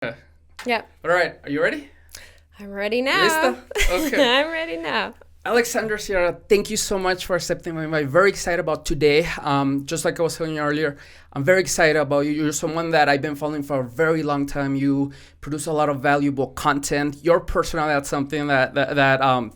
Yep. All right, are you ready? I'm ready now. Lista? Okay. I'm ready now. Alexandria Serra, thank you so much for accepting my invite. Very excited about today. Just like I was telling you earlier, I'm very excited about you. You're someone that I've been following for a very long time. You produce a lot of valuable content. Your personality, that's something that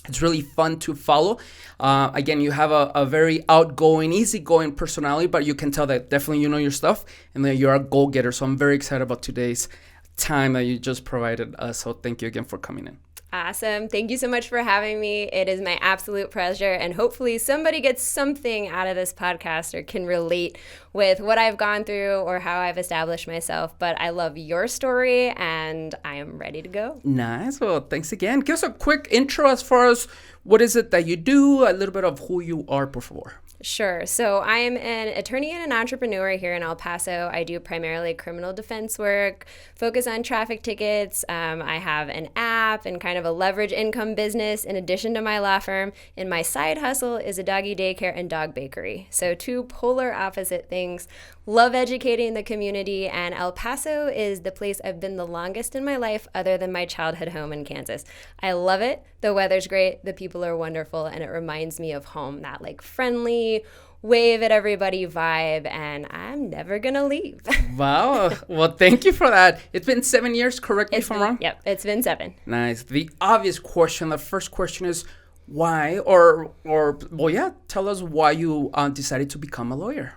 it's really fun to follow. Again, you have a very outgoing, easygoing personality, but you can tell that definitely you know your stuff and that you're a go-getter. So I'm very excited about today's time that you just provided us. So thank you again for coming in. Awesome. Thank you so much for having me. It is my absolute pleasure. And hopefully somebody gets something out of this podcast or can relate with what I've gone through or how I've established myself. But I love your story and I am ready to go. Nice. Well, thanks again. Give us a quick intro as far as what is it that you do, a little bit of who you are, por favor. Sure. So I am an attorney and an entrepreneur here in El Paso. I do primarily criminal defense work, focus on traffic tickets. I have an app and kind of a leverage income business in addition to my law firm. And my side hustle is a doggy daycare and dog bakery. So two polar opposite things. Love educating the community, and El Paso is the place I've been the longest in my life other than my childhood home in Kansas. I love it. The weather's great, the people are wonderful, and it reminds me of home, that like friendly, wave at everybody vibe, and I'm never gonna leave. Wow. Well, thank you for that. It's been 7 years, correct me if I'm wrong? Yep, it's been 7. Nice. The obvious question, the first question is why, or well, yeah, tell us why you decided to become a lawyer.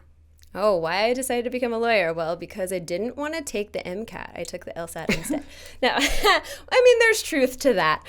Oh, why I decided to become a lawyer? Well, because I didn't want to take the MCAT. I took the LSAT instead. No, I mean, there's truth to that.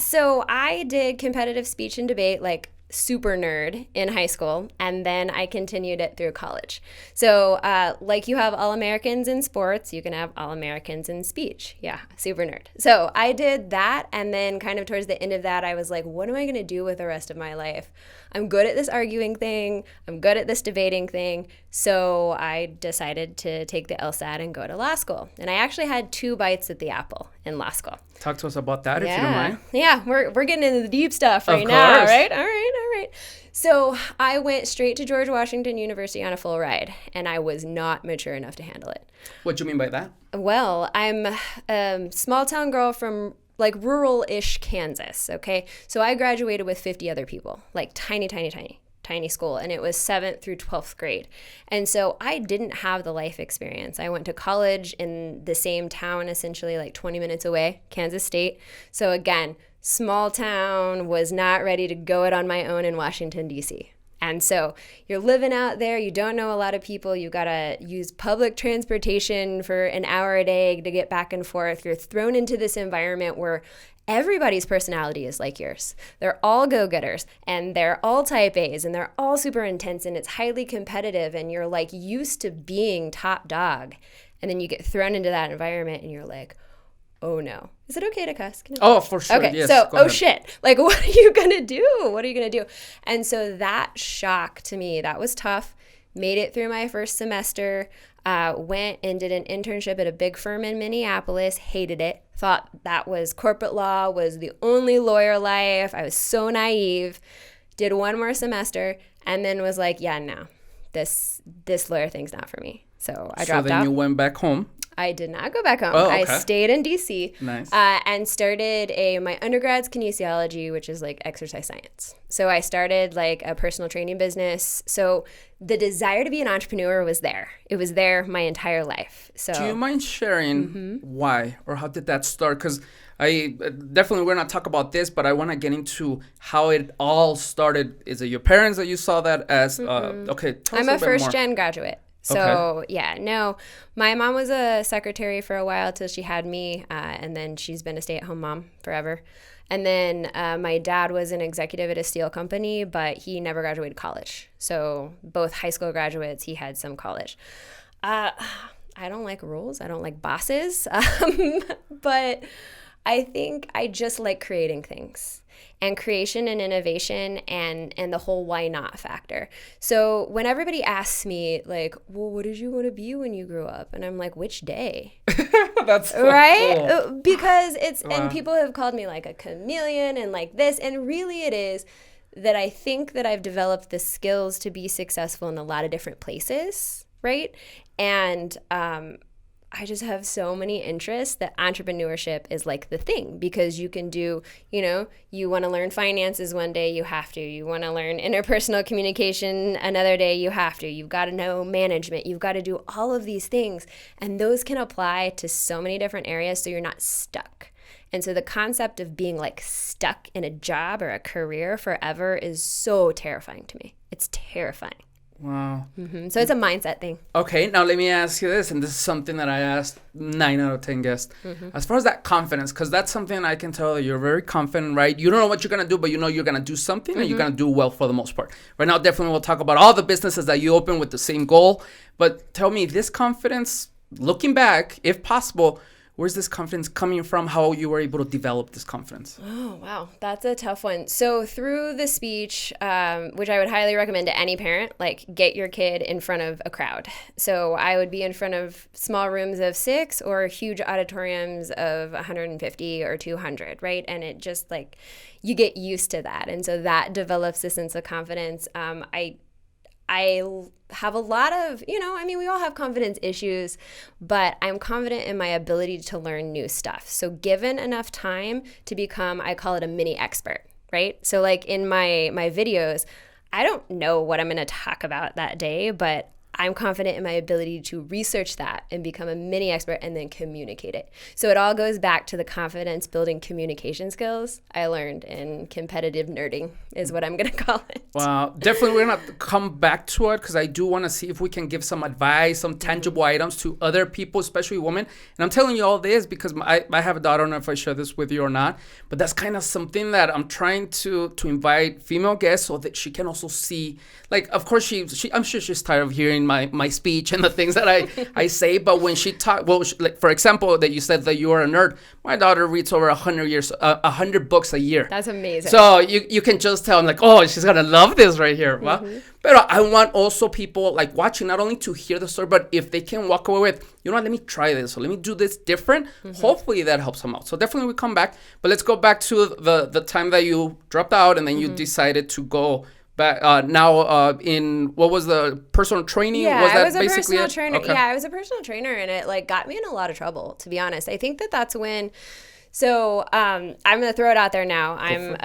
So I did competitive speech and debate, like super nerd in high school, and then I continued it through college. So like you have All-Americans in sports, you can have All-Americans in speech. Yeah, super nerd. So I did that, and then kind of towards the end of that, I was like, what am I going to do with the rest of my life? I'm good at this arguing thing. I'm good at this debating thing. So I decided to take the LSAT and go to law school. And I actually had 2 bites at the apple in law school. Talk to us about that if you don't mind. Yeah, we're getting into the deep stuff right Of now, course. right? All right. So I went straight to George Washington University on a full ride, and I was not mature enough to handle it. What do you mean by that? Well, I'm a small town girl from like rural-ish Kansas, okay? So I graduated with 50 other people, like tiny school, and it was 7th through 12th grade. And so I didn't have the life experience. I went to college in the same town, essentially like 20 minutes away, Kansas State. So again, small town, was not ready to go it on my own in Washington, D.C. And so you're living out there, you don't know a lot of people, you gotta use public transportation for an hour a day to get back and forth. You're thrown into this environment where everybody's personality is like yours. They're all go-getters, and they're all type A's, and they're all super intense, and it's highly competitive, and you're like used to being top dog. And then you get thrown into that environment and you're like, oh no. Is it okay to cuss? Oh, for sure. Okay, Yes, so, go ahead. shit. Like, what are you going to do? What are you going to do? And so that shock to me, that was tough. Made it through my first semester, went and did an internship at a big firm in Minneapolis, hated it, thought that was corporate law, was the only lawyer life. I was so naive. Did one more semester, and then was like, yeah, no, this lawyer thing's not for me. So I dropped out. So then you went back home. I did not go back home. Oh, okay. I stayed in D.C. Nice. And started my undergrad's kinesiology, which is like exercise science. So I started like a personal training business. So the desire to be an entrepreneur was there. It was there my entire life. So Do you mind sharing why or how did that start? Because I definitely, we're not talk about this, but I want to get into how it all started. Is it your parents that you saw that as? Okay, tell us I'm a a bit first more. gen graduate. So, Okay. yeah, no, my mom was a secretary for a while till she had me, and then she's been a stay-at-home mom forever. And then my dad was an executive at a steel company, but he never graduated college. So both high school graduates, he had some college. I don't like rules. I don't like bosses. But I think I just like creating things. And creation and innovation and the whole why not factor. So when everybody asks me, like, well, what did you want to be when you grew up? And I'm like, which day? That's so Right? cool. Because it's, Wow. and people have called me like a chameleon and like this. And really it is that I think that I've developed the skills to be successful in a lot of different places, right? And I just have so many interests that entrepreneurship is like the thing, because you can do, you want to learn finances one day, you have to. You want to learn interpersonal communication another day, you have to. You've got to know management. You've got to do all of these things. And those can apply to so many different areas, so you're not stuck. And so the concept of being like stuck in a job or a career forever is so terrifying to me. It's terrifying. Wow. So it's a mindset thing. Okay, now let me ask you this, and this is something that I asked 9 out of 10 guests. As far as that confidence, because that's something I can tell you're very confident, right? You don't know what you're going to do, but you know you're going to do something, and you're going to do well for the most part. Right now, definitely we'll talk about all the businesses that you open with the same goal. But tell me, this confidence, looking back, if possible, where's this confidence coming from? How you were able to develop this confidence? Oh, wow. That's a tough one. So through the speech, which I would highly recommend to any parent, like get your kid in front of a crowd. So I would be in front of small rooms of 6 or huge auditoriums of 150 or 200, right? And it just like, you get used to that. And so that develops a sense of confidence. I have a lot of, we all have confidence issues, but I'm confident in my ability to learn new stuff. So given enough time to become, I call it a mini expert, right? So like in my videos, I don't know what I'm going to talk about that day, but I'm confident in my ability to research that and become a mini expert and then communicate it. So it all goes back to the confidence building communication skills I learned in competitive nerding is what I'm going to call it. Wow. Definitely we're going to come back to it, because I do want to see if we can give some advice, some tangible items to other people, especially women. And I'm telling you all this because I have a daughter. I don't know if I share this with you or not, but that's kind of something that I'm trying to invite female guests so that she can also see. Like, of course, I'm sure she's tired of hearing my speech and the things that I say, but when she talk, like for example, that you said that you are a nerd. My daughter reads over 100 books a year. That's amazing. So you can just tell, I'm like, oh, she's gonna love this right here. Well, but I want also people like watching not only to hear the story, but if they can walk away with, let me try this, or let me do this different. Hopefully that helps them out. So definitely we come back, but let's go back to the time that you dropped out and then you decided to go. But now in, what was the personal training? Yeah, was that I was a basically personal it? trainer. Okay. Yeah, I was a personal trainer, and it like got me in a lot of trouble, to be honest. I think that's when, so I'm going to throw it out there now. I'm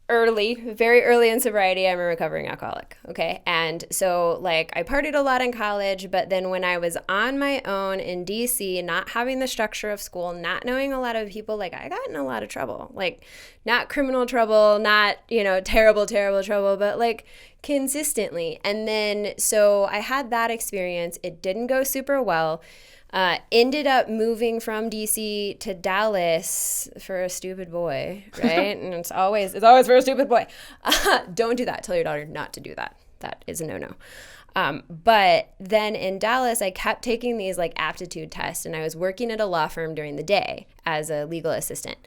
very early in sobriety, I'm a recovering alcoholic, okay? And so, like, I partied a lot in college, but then when I was on my own in D.C., not having the structure of school, not knowing a lot of people, like, I got in a lot of trouble. Like, not criminal trouble, not, terrible trouble, but, like, consistently. And then, so I had that experience. It didn't go super well. Ended up moving from DC to Dallas for a stupid boy, right? And it's always for a stupid boy. Don't do that. Tell your daughter not to do that. That is a no-no. But then in Dallas, I kept taking these like aptitude tests, and I was working at a law firm during the day as a legal assistant.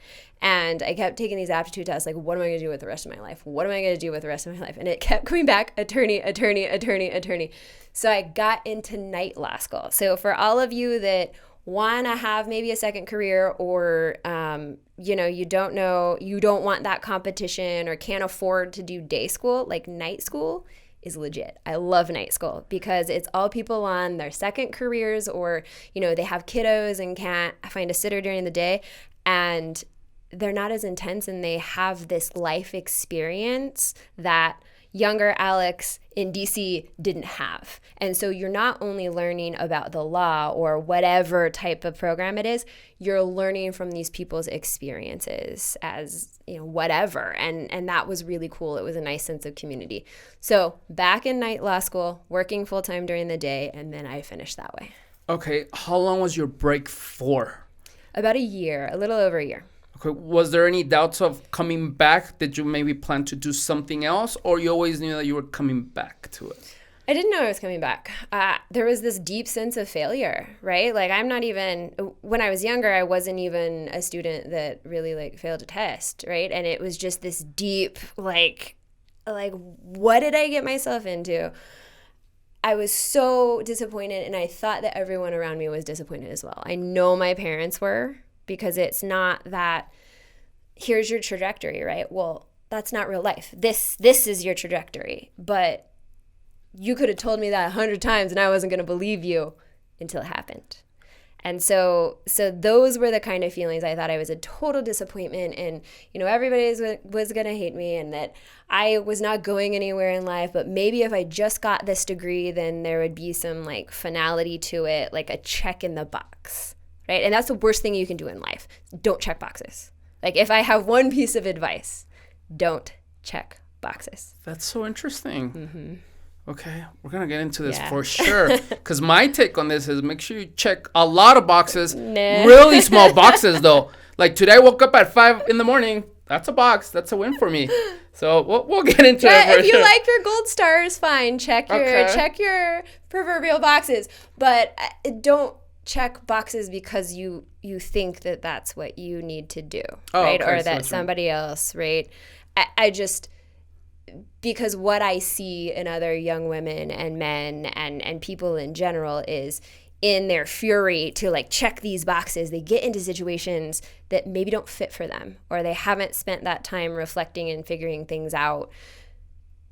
And I kept taking these aptitude tests, like, what am I going to do with the rest of my life? What am I going to do with the rest of my life? And it kept coming back, attorney. So I got into night law school. So for all of you that want to have maybe a second career, or, you don't want that competition or can't afford to do day school, like night school is legit. I love night school because it's all people on their second careers, or, they have kiddos and can't find a sitter during the day. And they're not as intense, and they have this life experience that younger Alex in DC didn't have. And so you're not only learning about the law or whatever type of program it is, you're learning from these people's experiences as, whatever. And that was really cool. It was a nice sense of community. So back in night law school, working full time during the day, and then I finished that way. Okay. How long was your break for? About a year, a little over a year. Okay. Was there any doubts of coming back? Did you maybe plan to do something else, or you always knew that you were coming back to it? I didn't know I was coming back. There was this deep sense of failure, right? Like, when I was younger, I wasn't even a student that really like failed a test, right? And it was just this deep, like, what did I get myself into? I was so disappointed, and I thought that everyone around me was disappointed as well. I know my parents were, because it's not that here's your trajectory, right? Well, that's not real life. This is your trajectory. But you could have told me that 100 times and I wasn't going to believe you until it happened. And so those were the kind of feelings. I thought I was a total disappointment, and everybody was going to hate me, and that I was not going anywhere in life. But maybe if I just got this degree, then there would be some like finality to it, like a check in the box, right? And that's the worst thing you can do in life. Don't check boxes. Like, if I have one piece of advice, don't check boxes. That's so interesting. Mm-hmm. Okay, we're going to get into this for sure. Because my take on this is make sure you check a lot of boxes. Really small boxes, though. Like, today I woke up at 5 in the morning. That's a box. That's a win for me. So we'll get into it. If you like your gold stars, fine. Check your proverbial boxes. But don't check boxes because you think that that's what you need to do, right? Okay, or that somebody else, right? I just... because what I see in other young women and men and people in general is, in their fury to like check these boxes, they get into situations that maybe don't fit for them, or they haven't spent that time reflecting and figuring things out.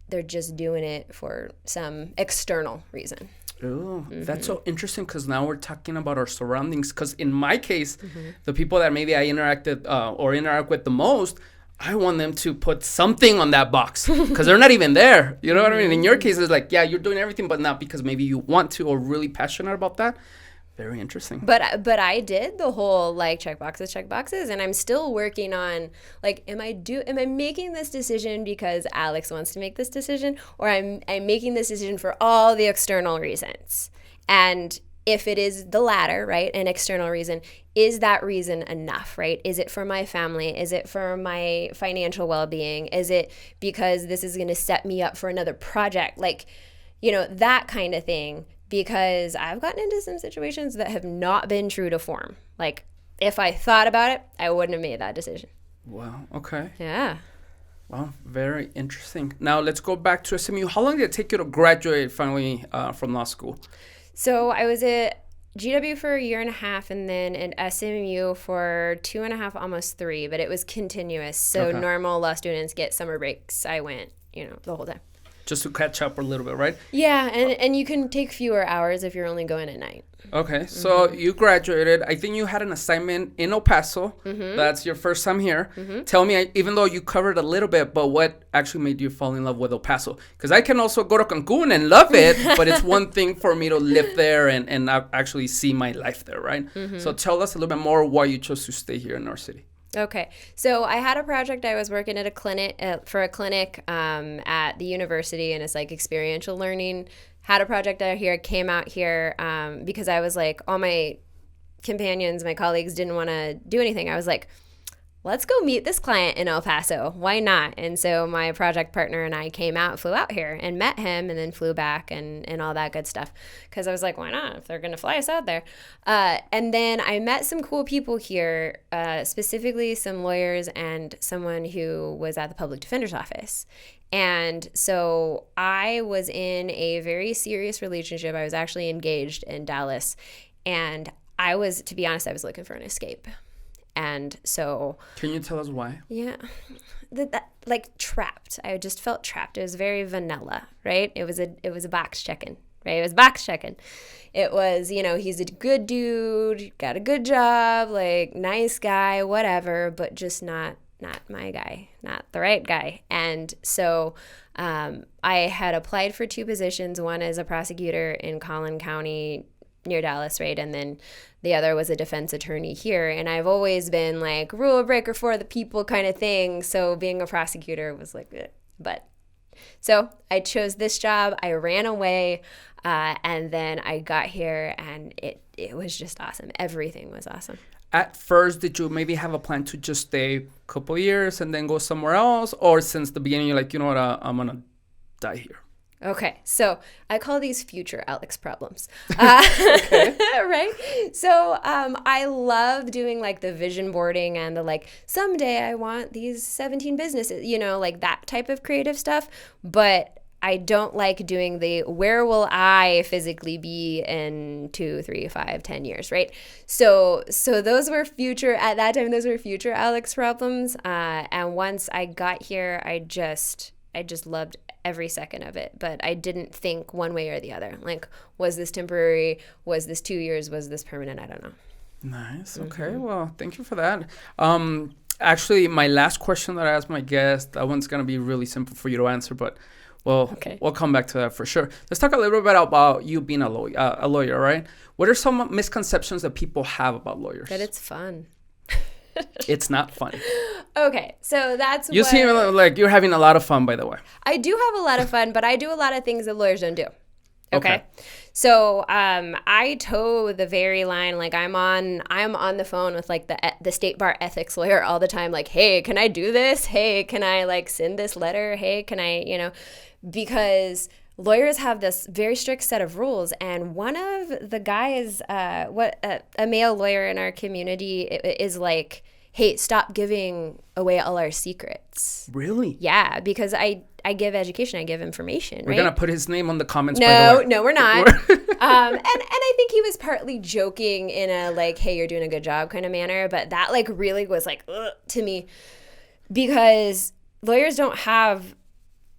They're just doing it for some external reason. Oh, that's so interesting, because now we're talking about our surroundings. Because in my case, the people that maybe I interact with the most, I want them to put something on that box because they're not even there. You know what I mean? In your case, it's like, yeah, you're doing everything, but not because maybe you want to or really passionate about that. Very interesting. But I did the whole like check boxes, and I'm still working on like, am I making this decision because Alex wants to make this decision, or I'm making this decision for all the external reasons? And if it is the latter, right, an external reason, is that reason enough, right? Is it for my family? Is it for my financial well-being? Is it because this is going to set me up for another project? Like, that kind of thing. Because I've gotten into some situations that have not been true to form. Like, if I thought about it, I wouldn't have made that decision. Wow, okay. Yeah. Wow, very interesting. Now, let's go back to SMU. How long did it take you to graduate finally from law school? So I was at GW for 1.5 years, and then at SMU for 2.5, almost 3, but it was continuous. So normal law students get summer breaks. I went, the whole time. Just to catch up a little bit, right? Yeah, and you can take fewer hours if you're only going at night. Okay, so you graduated. I think you had an assignment in El Paso. That's your first time here. Tell me, even though you covered a little bit, but what actually made you fall in love with El Paso? Because I can also go to Cancun and love it, but it's one thing for me to live there and actually see my life there, right? So tell us a little bit more why you chose to stay here in our city. Okay, so I had a project. I was working at a clinic at the university, and it's like experiential learning. Had a project out here, came out here because I was like, all my companions, my colleagues didn't want to do anything. I was like, let's go meet this client in El Paso. Why not? And so my project partner and I flew out here and met him, and then flew back and all that good stuff. Because I was like, why not? If they're going to fly us out there. And then I met some cool people here, specifically some lawyers and someone who was at the public defender's office. And so I was in a very serious relationship. I was actually engaged in Dallas. And to be honest, I was looking for an escape. And so... Can you tell us why? Yeah. That like trapped. I just felt trapped. It was very vanilla, right? It was a box checking, right? It was box checking. It was, he's a good dude, got a good job, like nice guy, whatever, but just not my guy, not the right guy. And so I had applied for 2 positions, one as a prosecutor in Collin County near Dallas, right? And then the other was a defense attorney here. And I've always been like rule breaker for the people kind of thing. So being a prosecutor was like, but so I chose this job. I ran away. And then I got here, and it was just awesome. Everything was awesome. At first, did you maybe have a plan to just stay a couple years and then go somewhere else? Or since the beginning, you're like, you know what, I'm going to die here? Okay, so I call these future Alex problems, right? So I love doing like the vision boarding and the like, someday I want these 17 businesses, like that type of creative stuff. But I don't like doing the where will I physically be in 2, 3, 5, 10 years, right? So those were future Alex problems. And once I got here, I just loved every second of it. But I didn't think one way or the other. Like, was this temporary? Was this 2 years? Was this permanent? I don't know. Nice. Okay. Well, thank you for that. Actually, my last question that I asked my guest, that one's going to be really simple for you to answer, but we'll come back to that for sure. Let's talk a little bit about you being a lawyer, right? What are some misconceptions that people have about lawyers? That it's fun. It's not fun. Okay, so that's you seem like you're having a lot of fun, by the way. I do have a lot of fun, but I do a lot of things that lawyers don't do. Okay. So I toe the very line. Like I'm on the phone with like the state bar ethics lawyer all the time. Like, hey, can I do this? Hey, can I like send this letter? Hey, can I, because lawyers have this very strict set of rules. And one of the guys, a male lawyer in our community is like, hey, stop giving away all our secrets. Really? Yeah, because I give education, I give information. We're going to put his name on the comments, no, by the way. No, we're not. And I think he was partly joking in a like, hey, you're doing a good job kind of manner. But that like really was like, ugh, to me, because lawyers don't have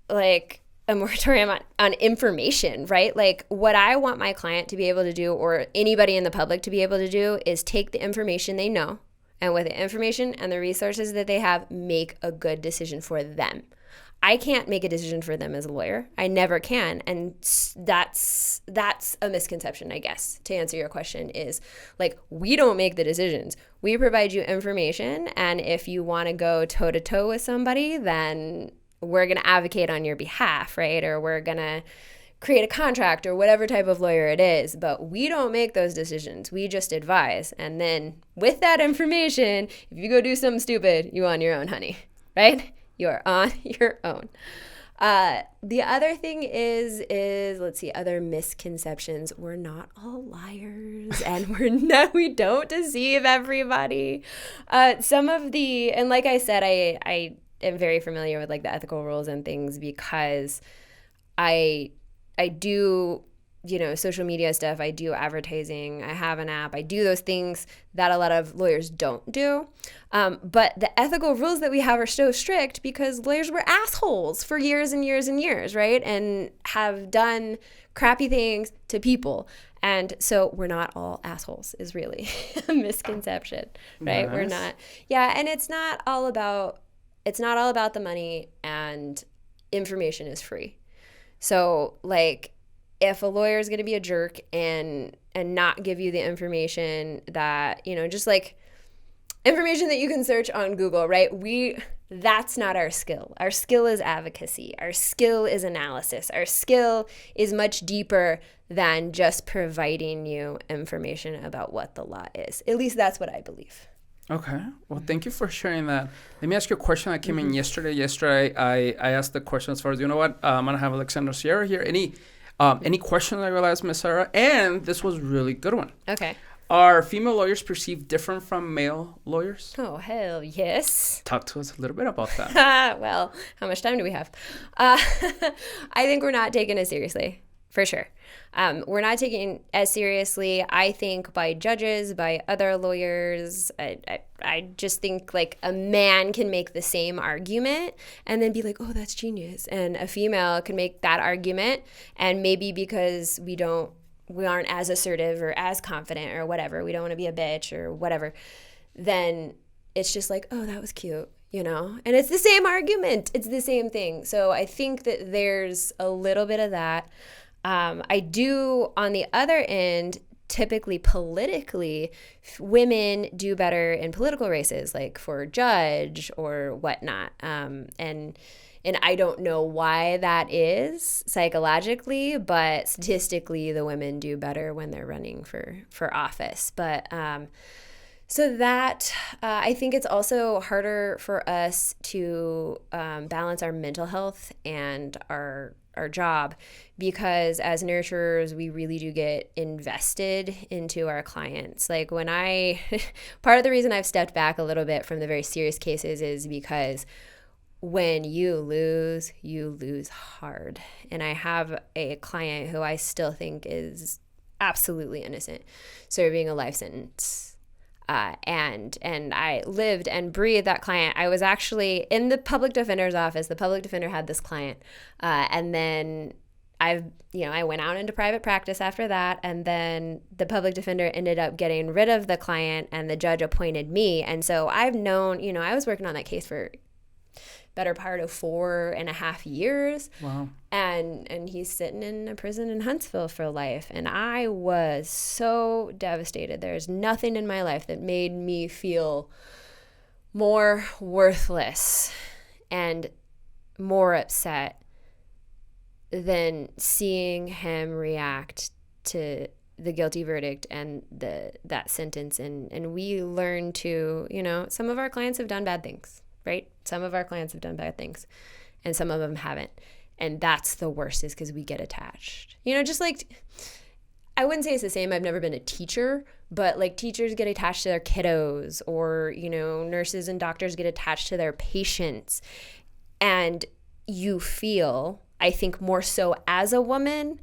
like a moratorium on information, right? Like what I want my client to be able to do, or anybody in the public to be able to do, is take the information they know, and with the information and the resources that they have, make a good decision for them. I can't make a decision for them as a lawyer. I never can. And that's a misconception, I guess, to answer your question, is like, we don't make the decisions. We provide you information. And if you want to go toe to toe with somebody, then we're going to advocate on your behalf, right? Or we're going to create a contract or whatever type of lawyer it is. But we don't make those decisions. We just advise. And then with that information, if you go do something stupid, you're on your own, honey, right? You're on your own. The other thing is let's see, other misconceptions. We're not all liars, and we don't deceive everybody. Some of the, and like I said, I am very familiar with like the ethical rules and things, because I do, social media stuff. I do advertising. I have an app. I do those things that a lot of lawyers don't do. But the ethical rules that we have are so strict because lawyers were assholes for years and years and years, right? And have done crappy things to people. And so we're not all assholes is really a misconception, right? Nice. We're not. Yeah, and it's not all about the money, and information is free. So like, if a lawyer is going to be a jerk and not give you the information that, just like information that you can search on Google, right? That's not our skill. Our skill is advocacy. Our skill is analysis. Our skill is much deeper than just providing you information about what the law is. At least that's what I believe. Okay. Well, thank you for sharing that. Let me ask you a question that came in yesterday. Yesterday, I asked the question as far as, I'm going to have Alexandria Serra here. Any questions I realized, Ms. Sarah? And this was a really good one. Okay. Are female lawyers perceived different from male lawyers? Oh, hell yes. Talk to us a little bit about that. Well, how much time do we have? I think we're not taken as seriously, for sure. We're not taken as seriously, I think, by judges, by other lawyers. I just think like a man can make the same argument and then be like, oh, that's genius. And a female can make that argument, and maybe because we aren't as assertive or as confident or whatever, we don't want to be a bitch or whatever, then it's just like, oh, that was cute, and it's the same argument. It's the same thing. So I think that there's a little bit of that. I do, on the other end, typically politically, women do better in political races, like for judge or whatnot. And I don't know why that is psychologically, but statistically, the women do better when they're running for office. But so that, I think it's also harder for us to balance our mental health and our job, because as nurturers, we really do get invested into our clients. Like when part of the reason I've stepped back a little bit from the very serious cases is because when you lose hard. And I have a client who I still think is absolutely innocent, serving a life sentence. And I lived and breathed that client. I was actually in the public defender's office. The public defender had this client. And then I went out into private practice after that. And then the public defender ended up getting rid of the client and the judge appointed me. And so I've known, I was working on that case for better part of 4.5 years. Wow. And he's sitting in a prison in Huntsville for life. And I was so devastated. There's nothing in my life that made me feel more worthless and more upset than seeing him react to the guilty verdict and that sentence. And we learn to, some of our clients have done bad things, right? Some of our clients have done bad things and some of them haven't. And that's the worst, is because we get attached. Just like, I wouldn't say it's the same. I've never been a teacher, but like teachers get attached to their kiddos, or, nurses and doctors get attached to their patients. And you feel, I think more so as a woman,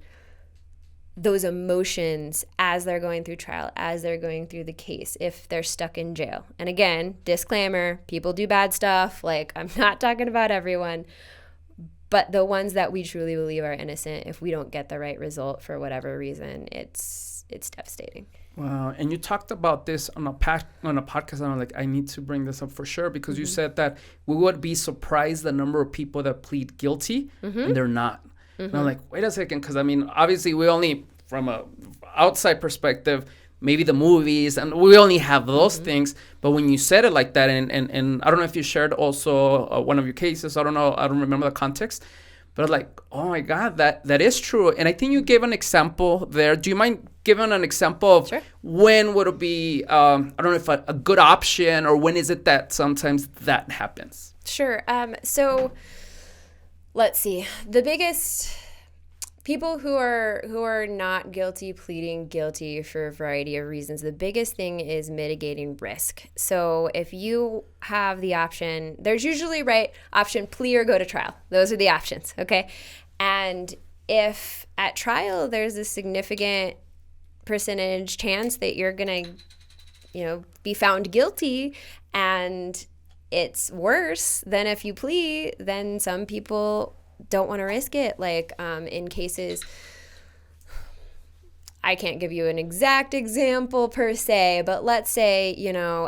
those emotions as they're going through trial, as they're going through the case, if they're stuck in jail. And again, disclaimer, people do bad stuff. Like, I'm not talking about everyone, but the ones that we truly believe are innocent, if we don't get the right result for whatever reason, it's devastating. Wow. And you talked about this on a podcast, and I'm like, I need to bring this up for sure, because you said that we would be surprised the number of people that plead guilty and they're not. And I'm like, wait a second, because obviously we only, from a outside perspective, maybe the movies, and we only have those things. But when you said it like that, and I don't know if you shared also one of your cases, I don't remember the context, but I was like, oh my God, that is true. And I think you gave an example there. Do you mind giving an example of when would it be, I don't know if a good option, or when is it that sometimes that happens? Sure. So let's see. The biggest people who are not guilty pleading guilty for a variety of reasons, the biggest thing is mitigating risk. So if you have the option, there's usually option plea or go to trial. Those are the options, okay? And if at trial there's a significant percentage chance that you're gonna, be found guilty, and it's worse than if you plead, then some people don't want to risk it. Like in cases, I can't give you an exact example per se, but let's say,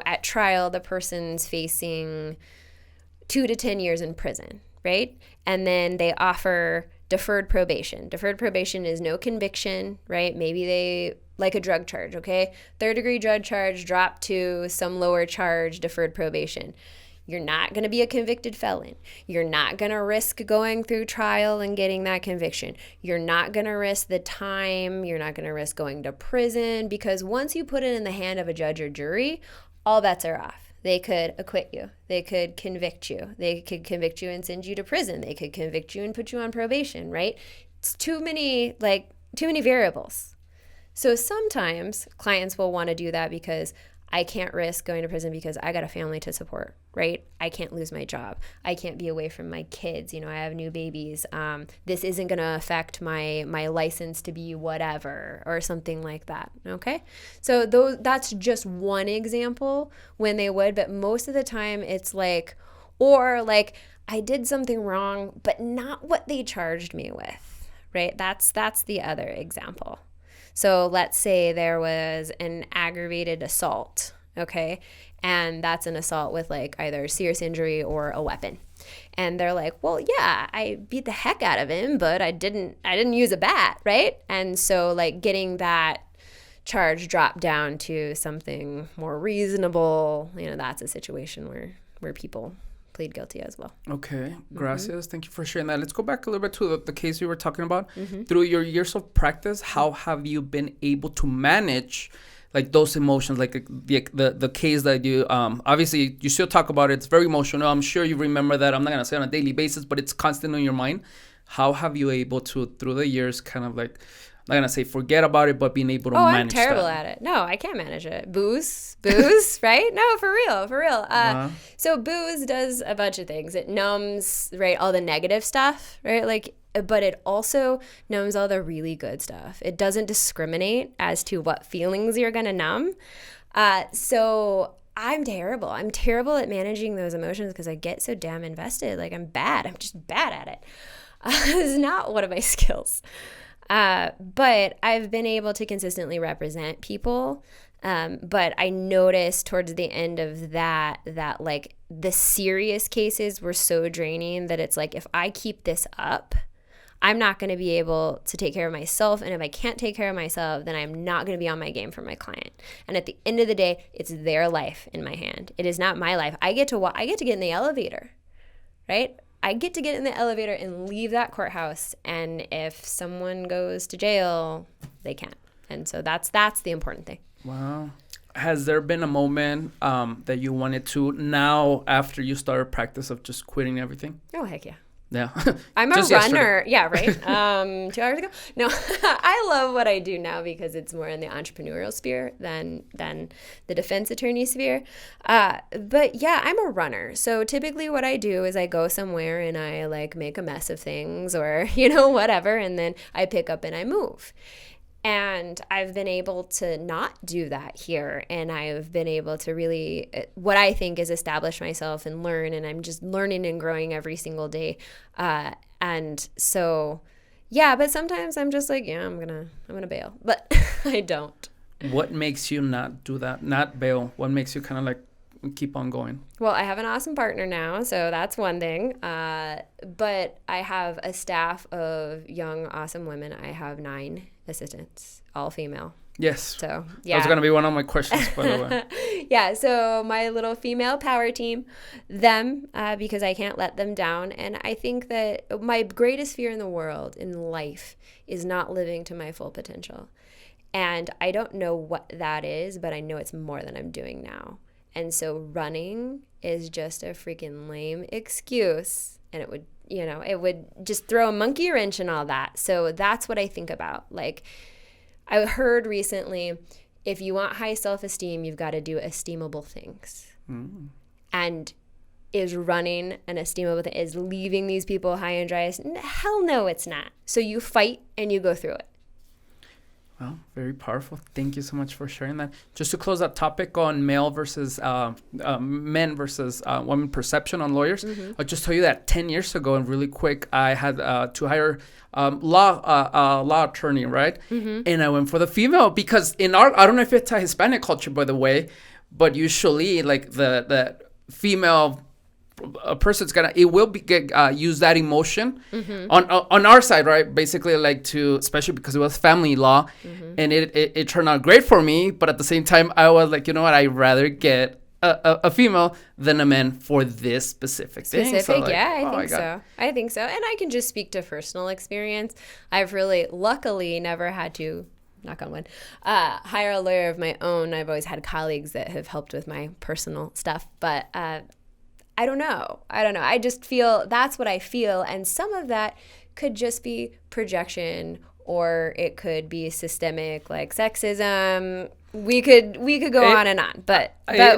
at trial, the person's facing 2 to 10 years in prison, right? And then they offer deferred probation. Deferred probation is no conviction, right? Maybe they, like a drug charge, okay? 3rd-degree drug charge dropped to some lower charge, deferred probation. You're not going to be a convicted felon. You're not going to risk going through trial and getting that conviction. You're not going to risk the time. You're not going to risk going to prison, because once you put it in the hand of a judge or jury, all bets are off. They could acquit you. They could convict you. They could convict you and send you to prison. They could convict you and put you on probation, right? It's too many variables. So sometimes clients will want to do that because I can't risk going to prison because I got a family to support, right? I can't lose my job. I can't be away from my kids. I have new babies. This isn't going to affect my license to be whatever, or something like that, okay? So that's just one example when they would, but most of the time it's I did something wrong, but not what they charged me with, right? That's the other example. So let's say there was an aggravated assault, okay? And that's an assault with either serious injury or a weapon. And they're like, well, yeah, I beat the heck out of him, but I didn't use a bat, right? And so getting that charge dropped down to something more reasonable, that's a situation where people plead guilty as well. Okay, gracias. Thank you for sharing that. Let's go back a little bit to the case you were talking about. Through your years of practice, how have you been able to manage those emotions, the case that you obviously you still talk about it. It's very emotional. I'm sure you remember that. I'm not gonna say on a daily basis, but it's constant in your mind. How have you able to, through the years, kind of I'm not gonna say forget about it, but being able to manage that? I'm terrible at it. No, I can't manage it. Booze, right? No, for real. So booze does a bunch of things. It numbs, right, all the negative stuff, right? But it also numbs all the really good stuff. It doesn't discriminate as to what feelings you're gonna numb. So I'm terrible. I'm terrible at managing those emotions because I get so damn invested. Like, I'm bad. I'm just bad at it. It's not one of my skills. But I've been able to consistently represent people. But I noticed towards the end of that like the serious cases were so draining that it's like, if I keep this up, I'm not going to be able to take care of myself. And if I can't take care of myself, then I'm not going to be on my game for my client. And at the end of the day, it's their life in my hand. It is not my life. I get to get in the elevator, right? I get to get in the elevator and leave that courthouse. And if someone goes to jail, they can't. And so that's the important thing. Wow. Has there been a moment that you wanted to, now after you started practice, of just quitting everything? Oh, heck yeah. Yeah. I'm a runner. Yeah, right. 2 hours ago. No, I love what I do now because it's more in the entrepreneurial sphere than the defense attorney sphere. But yeah, I'm a runner. So typically what I do is I go somewhere and I like make a mess of things or, whatever. And then I pick up and I move. And I've been able to not do that here. And I've been able to really, what I think is establish myself and learn. And I'm just learning and growing every single day. And so, yeah, but sometimes I'm just like, yeah, I'm gonna bail. But I don't. What makes you not do that? Not bail? What makes you kind of like keep on going? Well, I have an awesome partner now, so that's one thing. But I have a staff of young, awesome women. I have 9 assistants, all female. Yes. So, yeah. That's going to be one of my questions, by the way. Yeah, so my little female power team, them, because I can't let them down. And I think that my greatest fear in the world, in life, is not living to my full potential. And I don't know what that is, but I know it's more than I'm doing now. And so running is just a freaking lame excuse. And it would just throw a monkey wrench in all that. So that's what I think about. Like, I heard recently, if you want high self-esteem, you've got to do esteemable things. Mm. And is running an esteemable thing? Is leaving these people high and dry? Hell no, it's not. So you fight and you go through it. Well, very powerful. Thank you so much for sharing that. Just to close that topic on men versus women perception on lawyers, I'll just tell you that 10 years ago, and really quick, I had to hire law attorney, right? Mm-hmm. And I went for the female because I don't know if it's a Hispanic culture, by the way, but usually like the female a person's use that emotion on our side, right? Basically, like especially because it was family law, and it turned out great for me. But at the same time, I was like, you know what? I'd rather get a female than a man for this specific thing. So, like, yeah, I think so. And I can just speak to personal experience. I've really, luckily, never had to, knock on wood, hire a lawyer of my own. I've always had colleagues that have helped with my personal stuff, but I don't know. I just feel that's what I feel. And some of that could just be projection, or it could be systemic, like sexism. We could go on and on. But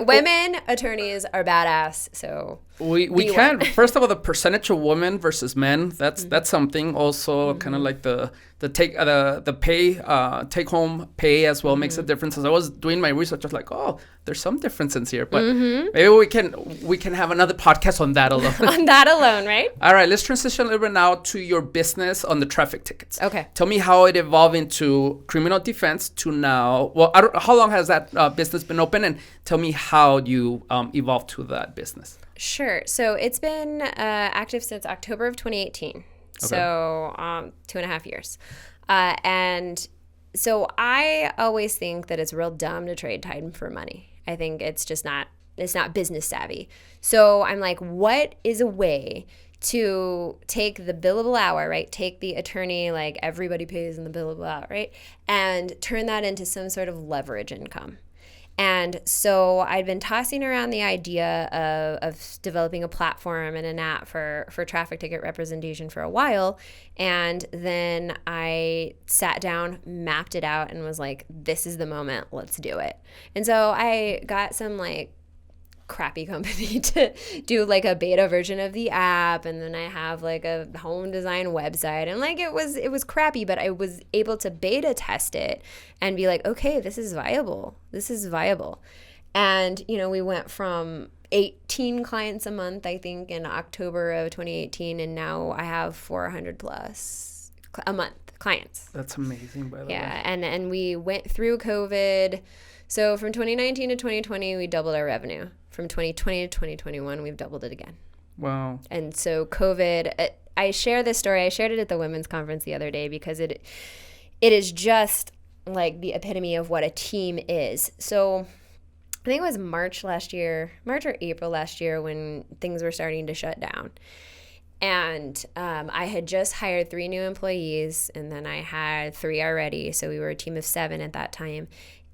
women attorneys are badass. So we can. First of all, the percentage of women versus men, that's something. Also, kind of like the take home pay as well makes a difference. As I was doing my research, I was like, oh, there's some differences here. But maybe we can have another podcast on that alone. On that alone, right? All right, let's transition a little bit now to your business on the traffic tickets. Okay. Tell me how it evolved into criminal defense to now. Well, how long has that business been open? And tell me how you evolved to that business. Sure. So it's been active since October of 2018. Okay. So 2.5 years. And so I always think that it's real dumb to trade time for money. I think it's not business savvy. So I'm like, what is a way to take the billable hour, right? Take the attorney, like everybody pays in the billable hour, right? And turn that into some sort of leverage income. And so I'd been tossing around the idea of developing a platform and an app for traffic ticket representation for a while. And then I sat down, mapped it out, and was like, this is the moment, let's do it. And so I got some like crappy company to do like a beta version of the app, and then I have like a home design website, and like it was crappy, but I was able to beta test it and be like, okay, this is viable. And we went from 18 clients a month, I think, in October of 2018, and now I have 400 plus a month clients. That's amazing, by the way. Yeah, and we went through COVID. So from 2019 to 2020, we doubled our revenue. From 2020 to 2021, we've doubled it again. Wow. And so COVID, I share this story. I shared it at the women's conference the other day because it is just like the epitome of what a team is. So I think it was March or April last year when things were starting to shut down. And I had just hired 3 new employees, and then I had 3 already. So we were a team of 7 at that time.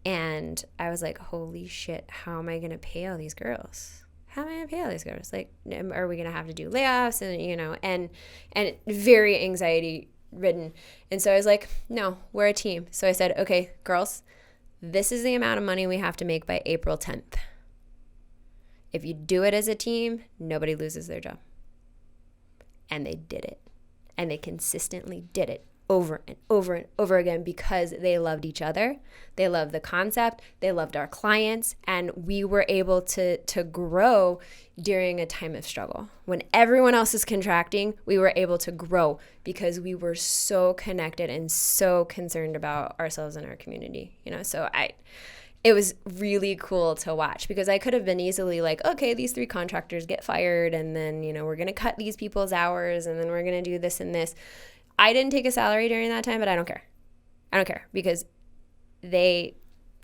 And I was like, holy shit, how am I going to pay all these girls? Like, are we going to have to do layoffs? And, and very anxiety ridden. And so I was like, no, we're a team. So I said, okay, girls, this is the amount of money we have to make by April 10th. If you do it as a team, nobody loses their job. And they did it. And they consistently did it over and over and over again because they loved each other. They loved the concept. They loved our clients. And we were able to grow during a time of struggle. When everyone else is contracting, we were able to grow because we were so connected and so concerned about ourselves and our community. So it was really cool to watch because I could have been easily like, okay, these 3 contractors get fired, and then, we're going to cut these people's hours, and then we're going to do this and this. I didn't take a salary during that time, but I don't care because they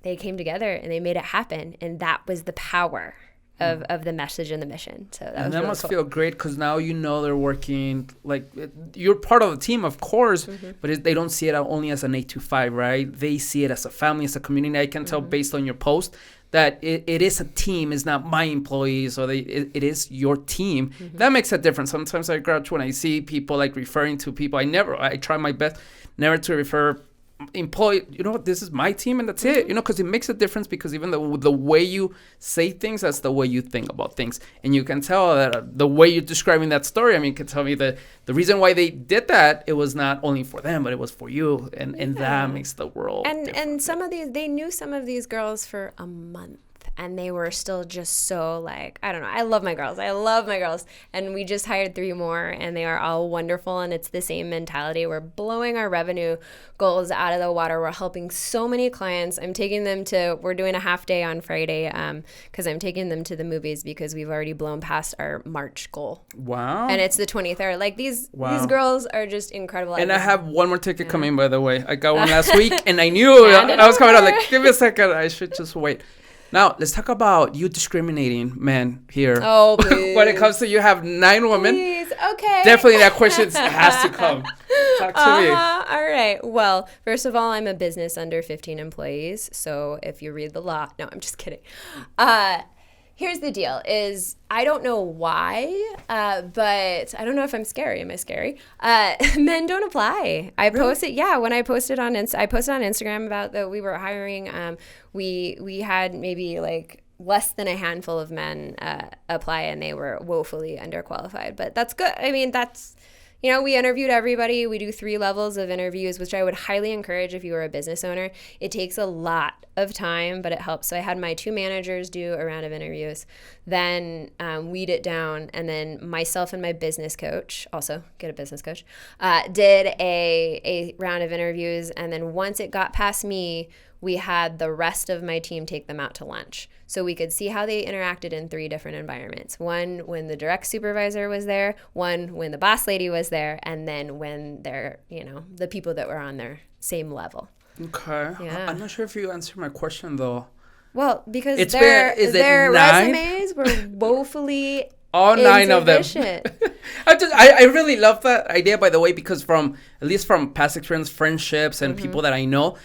came together and they made it happen, and that was the power of the message and the mission. So that really must cool. feel great because now they're working like you're part of the team, of course, but they don't see it only as an 8 to 5, right? They see it as a family, as a community. I can tell based on your post that it is a team. It's not my employees, or it is your team. That makes a difference. Sometimes I grudge when I see people like referring to people. I try my best never to refer employee, this is my team and that's it, because it makes a difference, because even the way you say things, that's the way you think about things. And you can tell that the way you're describing that story, you can tell me the reason why they did that, it was not only for them, but it was for you. And that makes the world different. And some of these, they knew some of these girls for a month. And they were still just so like, I don't know. I love my girls. And we just hired 3 more, and they are all wonderful. And it's the same mentality. We're blowing our revenue goals out of the water. We're helping so many clients. We're doing a half day on Friday because I'm taking them to the movies because we've already blown past our March goal. Wow. And it's the 23rd. Like these girls are just incredible. And I have one more ticket coming, by the way. I got one last week, and I knew I was coming out. Like, give me a second. I should just wait. Now, let's talk about you discriminating men here. Oh, please. When it comes to you have 9 women. Please, okay. Definitely that question has to come. Talk to me. All right. Well, first of all, I'm a business under 15 employees. So if you read the law, no, I'm just kidding. Here's the deal is I don't know why, but I don't know if I'm scary. Am I scary? Men don't apply. I posted, when I posted on Instagram about that we were hiring, we had maybe like less than a handful of men apply, and they were woefully underqualified. But that's good. We interviewed everybody. We do 3 levels of interviews, which I would highly encourage if you were a business owner. It takes a lot of time, but it helps. So I had my 2 managers do a round of interviews, then weed it down, and then myself and my business coach, also get a business coach, did a round of interviews. And then once it got past me, we had the rest of my team take them out to lunch. So we could see how they interacted in 3 different environments. One when the direct supervisor was there, one when the boss lady was there, and then when they're, the people that were on their same level. Okay. Yeah. I'm not sure if you answered my question, though. Well, because their resumes were woefully all 9 of them. I really love that idea, by the way, because at least from past experience, friendships, and people that I know,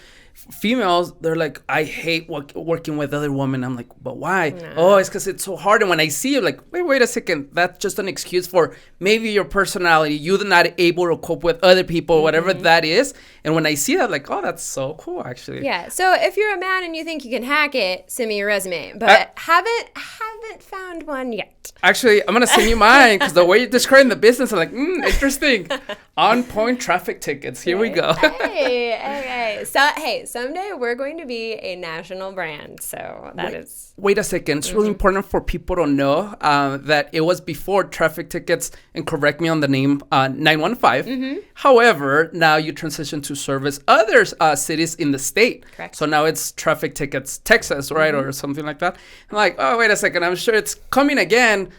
females, they're like, I hate working with other women. I'm like, but why? No. Oh, it's because it's so hard. And when I see you, like, wait a second. That's just an excuse for maybe your personality. You're not able to cope with other people, whatever that is. And when I see that, like, oh, that's so cool, actually. Yeah. So if you're a man and you think you can hack it, send me your resume. But haven't haven't found one yet. Actually, I'm gonna send you mine because the way you're describing the business, I'm like, interesting. On point traffic tickets. Here we go. hey. So, hey, someday we're going to be a national brand. So Wait a second. It's really important for people to know that it was before traffic tickets, and correct me on the name, 915. However, now you transition to service other cities in the state. Correct. So now it's traffic tickets Texas, right? Or something like that. I'm like, oh, wait a second. I'm sure it's coming again.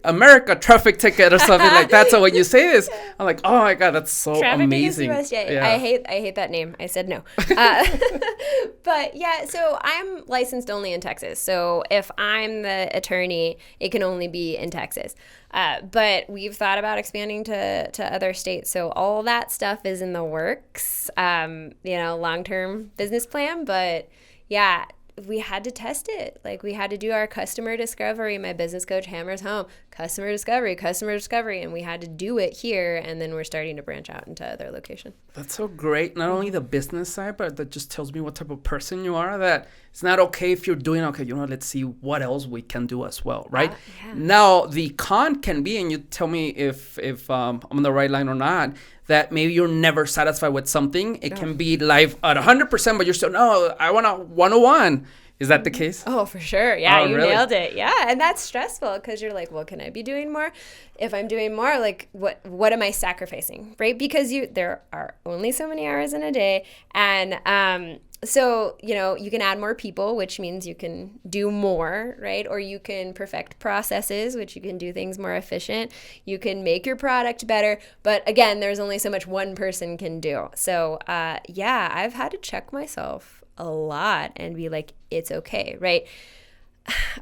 America traffic ticket or something like that. So when you say this, I'm like, oh my God, that's so amazing. Yeah. I hate that name. I said no. But yeah, so I'm licensed only in Texas. So if I'm the attorney, it can only be in Texas. But we've thought about expanding to other states. So all that stuff is in the works, long-term business plan. But yeah, we had to test it. Like, we had to do our customer discovery. My business coach hammers home customer discovery, and we had to do it here. And then we're starting to branch out into other locations. That's so great. Not only the business side, but that just tells me what type of person you are, that it's not okay if you're doing okay, let's see what else we can do as well, right? Yeah. Now, the con can be, and you tell me if I'm on the right line or not, that maybe you're never satisfied with something. It can be live at 100%, but you're still, no, I want a 101. Is that the case? Oh, for sure. Yeah, you really? nailed it. Yeah, and that's stressful because you're like, well, can I be doing more? If I'm doing more, like, what am I sacrificing, right? Because there are only so many hours in a day, and so you can add more people, which means you can do more, right? Or you can perfect processes, which you can do things more efficient. You can make your product better, but again, there's only so much one person can do. So I've had to check myself a lot and be like, it's okay, right?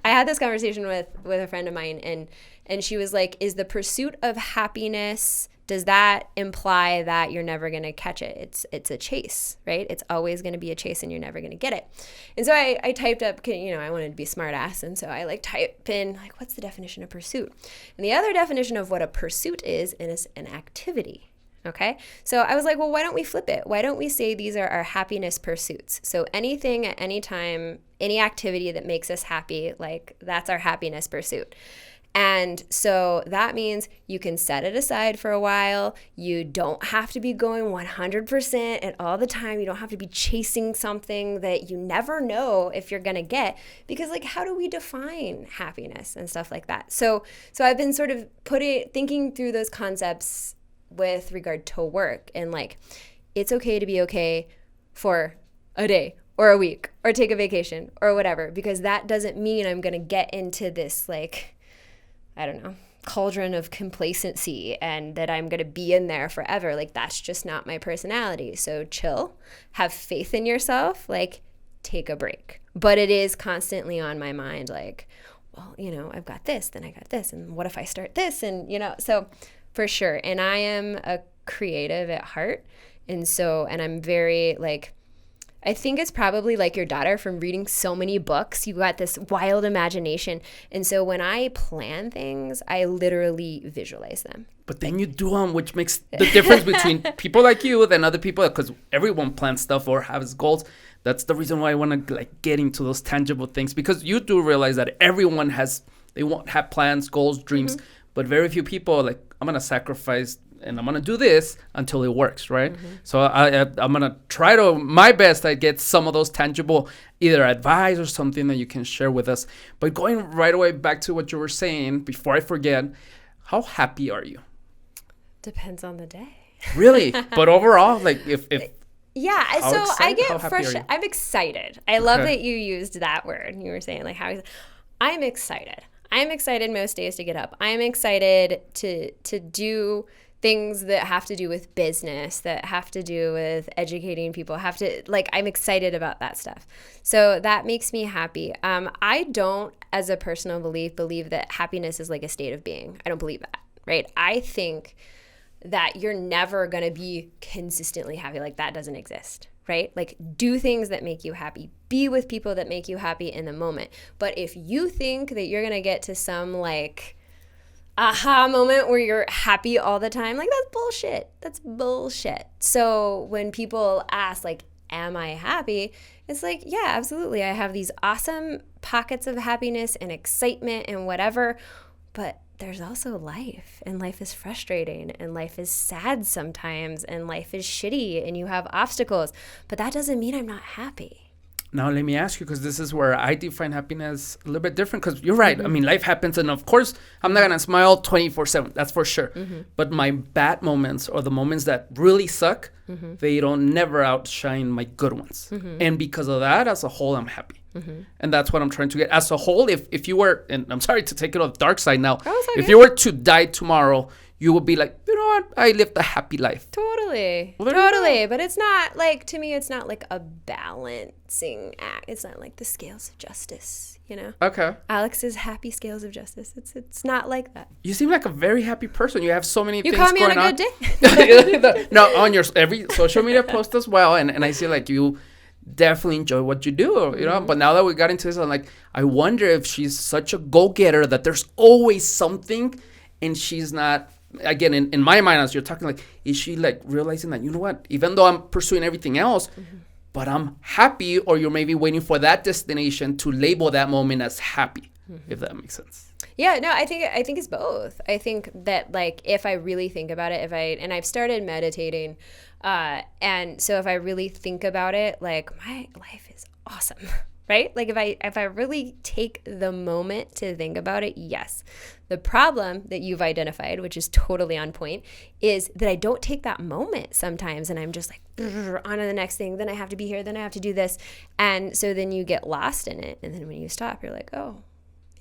I had this conversation with a friend of mine, and she was like, is the pursuit of happiness, does that imply that you're never going to catch it? It's a chase, right? It's always going to be a chase and you're never going to get it. And so I typed up, I wanted to be smart ass. And so I type in what's the definition of pursuit? And the other definition of what a pursuit is an activity. Okay, so I was like, well, why don't we flip it? Why don't we say these are our happiness pursuits? So anything at any time, any activity that makes us happy, that's our happiness pursuit. And so that means you can set it aside for a while. You don't have to be going 100% at all the time. You don't have to be chasing something that you never know if you're going to get, because how do we define happiness and stuff like that? So I've been sort of thinking through those concepts with regard to work, and it's okay to be okay for a day or a week or take a vacation or whatever, because that doesn't mean I'm going to get into this cauldron of complacency and that I'm going to be in there forever. That's just not my personality. So chill, have faith in yourself, take a break. But it is constantly on my mind, well, I've got this, then I got this, and what if I start this? And so for sure. And I am a creative at heart. And I'm very I think it's probably like your daughter from reading so many books. You got this wild imagination. And so when I plan things, I literally visualize them. But then you do them, which makes the difference between people like you and other people, because everyone plans stuff or has goals. That's the reason why I want to get into those tangible things, because you do realize that everyone they won't have plans, goals, dreams, but very few people I'm going to sacrifice and I'm going to do this until it works, right? So I'm going to try my best to get some of those tangible either advice or something that you can share with us. But going right away back to what you were saying, before I forget, how happy are you? Depends on the day. Really? But overall, if yeah, so I get frustrated. I'm excited. I love that you used that word. You were saying I'm excited. I'm excited most days to get up. I'm excited to do things that have to do with business, that have to do with educating people, I'm excited about that stuff. So that makes me happy. I don't, as a personal believe that happiness is a state of being. I don't believe that, right? I think that you're never going to be consistently happy. That doesn't exist, right? Do things that make you happy. Be with people that make you happy in the moment. But if you think that you're going to get to some aha moment where you're happy all the time, that's bullshit. That's bullshit. So when people ask am I happy? It's like, yeah, absolutely. I have these awesome pockets of happiness and excitement and whatever, but there's also life, and life is frustrating, and life is sad sometimes, and life is shitty, and you have obstacles, but that doesn't mean I'm not happy. Now, let me ask you, because this is where I define happiness a little bit different, because you're right. I mean, life happens, and of course, I'm not going to smile 24/7. That's for sure. But my bad moments, or the moments that really suck, they don't never outshine my good ones. And because of that, as a whole, I'm happy. And that's what I'm trying to get. As a whole, if you were, and I'm sorry to take it on the dark side now, if you were to die tomorrow, you would be like, you know what? I lived a happy life. Totally. Totally. But it's not like, to me, it's not like a balancing act. It's not like the scales of justice, you know? Okay. Alex's happy scales of justice. It's not like that. You seem like a very happy person. You have so many things going on. You going call me on a good day? No, on your every social media post as well. And I see like you definitely enjoy what you do, you know? But now that we got into this, I'm like, I wonder if she's such a go-getter that there's always something and she's not... Again, in my mind, as you're talking, like, is she like realizing that, you know what, even though I'm pursuing everything else, but I'm happy, or you're maybe waiting for that destination to label that moment as happy, if that makes sense. Yeah, no, I think it's both. I think that, like, if I really think about it, and I've started meditating, and so if I really think about it, like, my life is awesome. Right? Like if I really take the moment to think about it, yes. The problem that you've identified, which is totally on point, is that I don't take that moment sometimes, and I'm just like on to the next thing. Then I have to be here. Then I have to do this. And so then you get lost in it. And then when you stop, you're like, oh,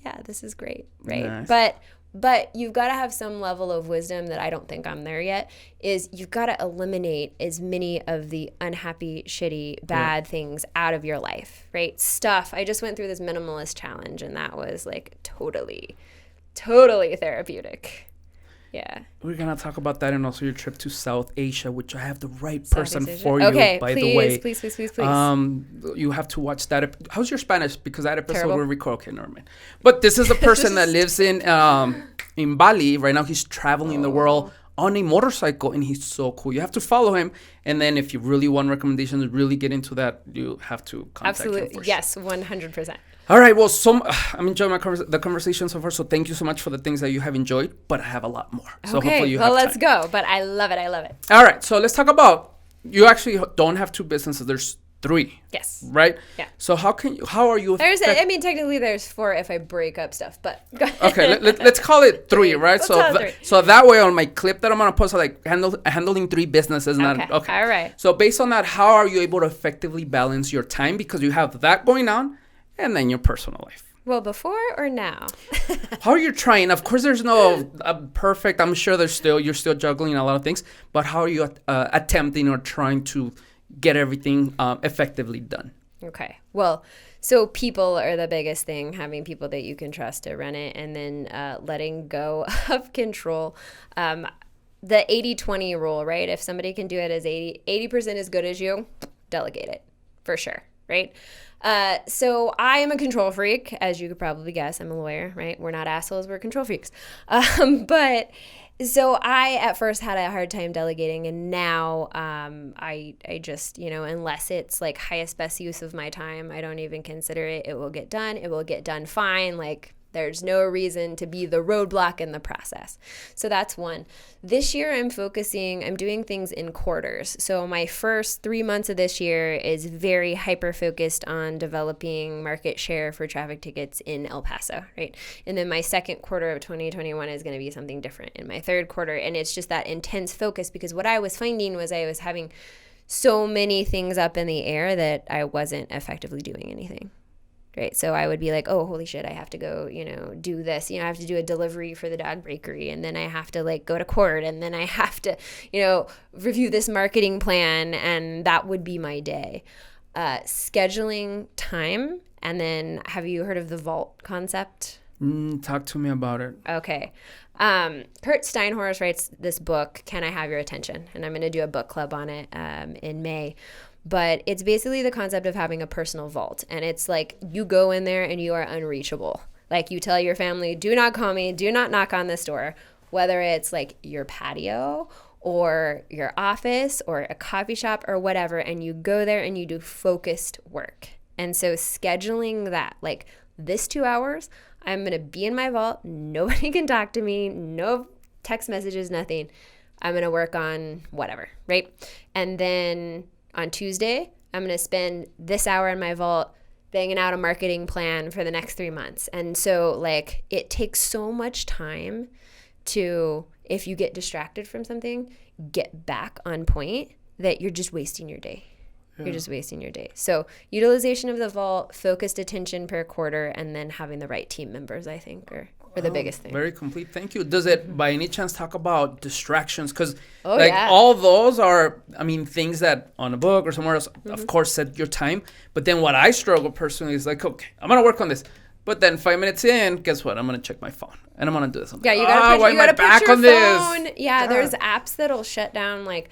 yeah, this is great. Right. Nice. But you've got to have some level of wisdom that I don't think I'm there yet, is you've got to eliminate as many of the unhappy, shitty, bad things out of your life, right? Stuff. I just went through this minimalist challenge, and that was like totally therapeutic. Yeah. We're going to talk about that, and also your trip to South Asia, which I have the right person for you, by the way. Please. You have to watch that. How's your Spanish? Because that episode will record. Okay, never mind. But this is a person that lives in Bali. Right now, he's traveling the world on a motorcycle, and he's so cool. You have to follow him. And then if you really want recommendations, really get into that, you have to contact him for Yes, 100%. All right. Well, I'm enjoying the conversation so far. So thank you so much for the things that you have enjoyed. But I have a lot more. So hopefully you have time. Let's go. But I love it. All right. So let's talk about, you actually don't have two businesses. There's 3. Yes. Right? Yeah. So how are you? Technically there's 4 if I break up stuff, but go ahead. Okay, let's call it 3, right? So that way on my clip that I'm going to post, like handling 3 businesses. Okay. All right. So based on that, how are you able to effectively balance your time? Because you have that going on and then your personal life. Well, before or now? How are you trying? Of course, there's no perfect. I'm sure you're still juggling a lot of things, but how are you attempting or trying to get everything effectively done? Okay. Well, so people are the biggest thing, having people that you can trust to run it, and then letting go of control. The 80-20 rule, right? If somebody can do it as 80% as good as you, delegate it for sure, right? So I am a control freak, as you could probably guess. I'm a lawyer, right? We're not assholes, we're control freaks. But so I at first had a hard time delegating, and now I just, unless it's like highest best use of my time, I don't even consider it. It will get done. It will get done fine. Like, there's no reason to be the roadblock in the process. So that's one. This year I'm doing things in quarters. So my first 3 months of this year is very hyper-focused on developing market share for traffic tickets in El Paso, right? And then my second quarter of 2021 is going to be something different in my third quarter. And it's just that intense focus, because what I was finding was I was having so many things up in the air that I wasn't effectively doing anything. Right. So I would be like, oh, holy shit, I have to go, do this. I have to do a delivery for the dog bakery, and then I have to go to court, and then I have to, review this marketing plan, and that would be my day. Scheduling time. And then, have you heard of the vault concept? Talk to me about it. Okay. Kurt Steinhorst writes this book, Can I Have Your Attention? And I'm going to do a book club on it in May. But it's basically the concept of having a personal vault. And it's like you go in there and you are unreachable. Like, you tell your family, do not call me, do not knock on this door. Whether it's like your patio or your office or a coffee shop or whatever, and you go there and you do focused work. And so scheduling that, like this 2 hours, I'm going to be in my vault. Nobody can talk to me. No text messages, nothing. I'm going to work on whatever, right? And then on Tuesday, I'm going to spend this hour in my vault banging out a marketing plan for the next 3 months. And so like it takes so much time to, if you get distracted from something, get back on point, that you're just wasting your day. You're just wasting your day. So utilization of the vault, focused attention per quarter, and then having the right team members, I think, are the biggest thing. Very complete. Thank you. Does it by any chance talk about distractions? Because yeah. all those are, I mean, things that on a book or somewhere else, of course, set your time. But then what I struggle personally is like, okay, I'm going to work on this. But then 5 minutes in, guess what? I'm going to check my phone and I'm going to do this. Yeah, you got to put your phone. This? Yeah, there's apps that'll shut down like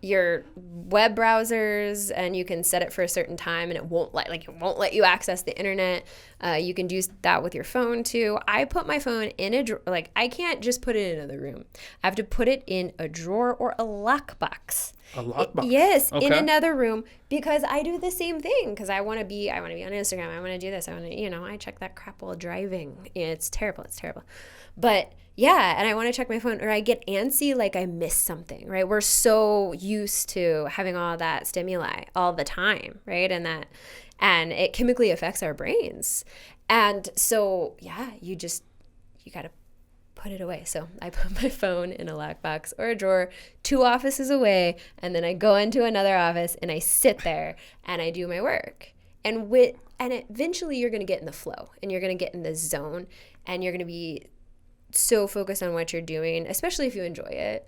your web browsers, and you can set it for a certain time, and it won't let you access the internet. You can do that with your phone too. I put my phone in a drawer. Like, I can't just put it in another room. I have to put it in a drawer or a lockbox. A lockbox. Yes, okay. In another room, because I do the same thing. Because I want to be on Instagram. I want to do this. I want to, I check that crap while driving. Yeah, it's terrible. But yeah, and I want to check my phone, or I get antsy like I miss something, right? We're so used to having all that stimuli all the time, right? And it chemically affects our brains. And so, yeah, you got to put it away. So I put my phone in a lockbox or a drawer 2 offices away, and then I go into another office and I sit there and I do my work. And eventually you're going to get in the flow, and you're going to get in the zone, and you're going to be so focused on what you're doing, especially if you enjoy it,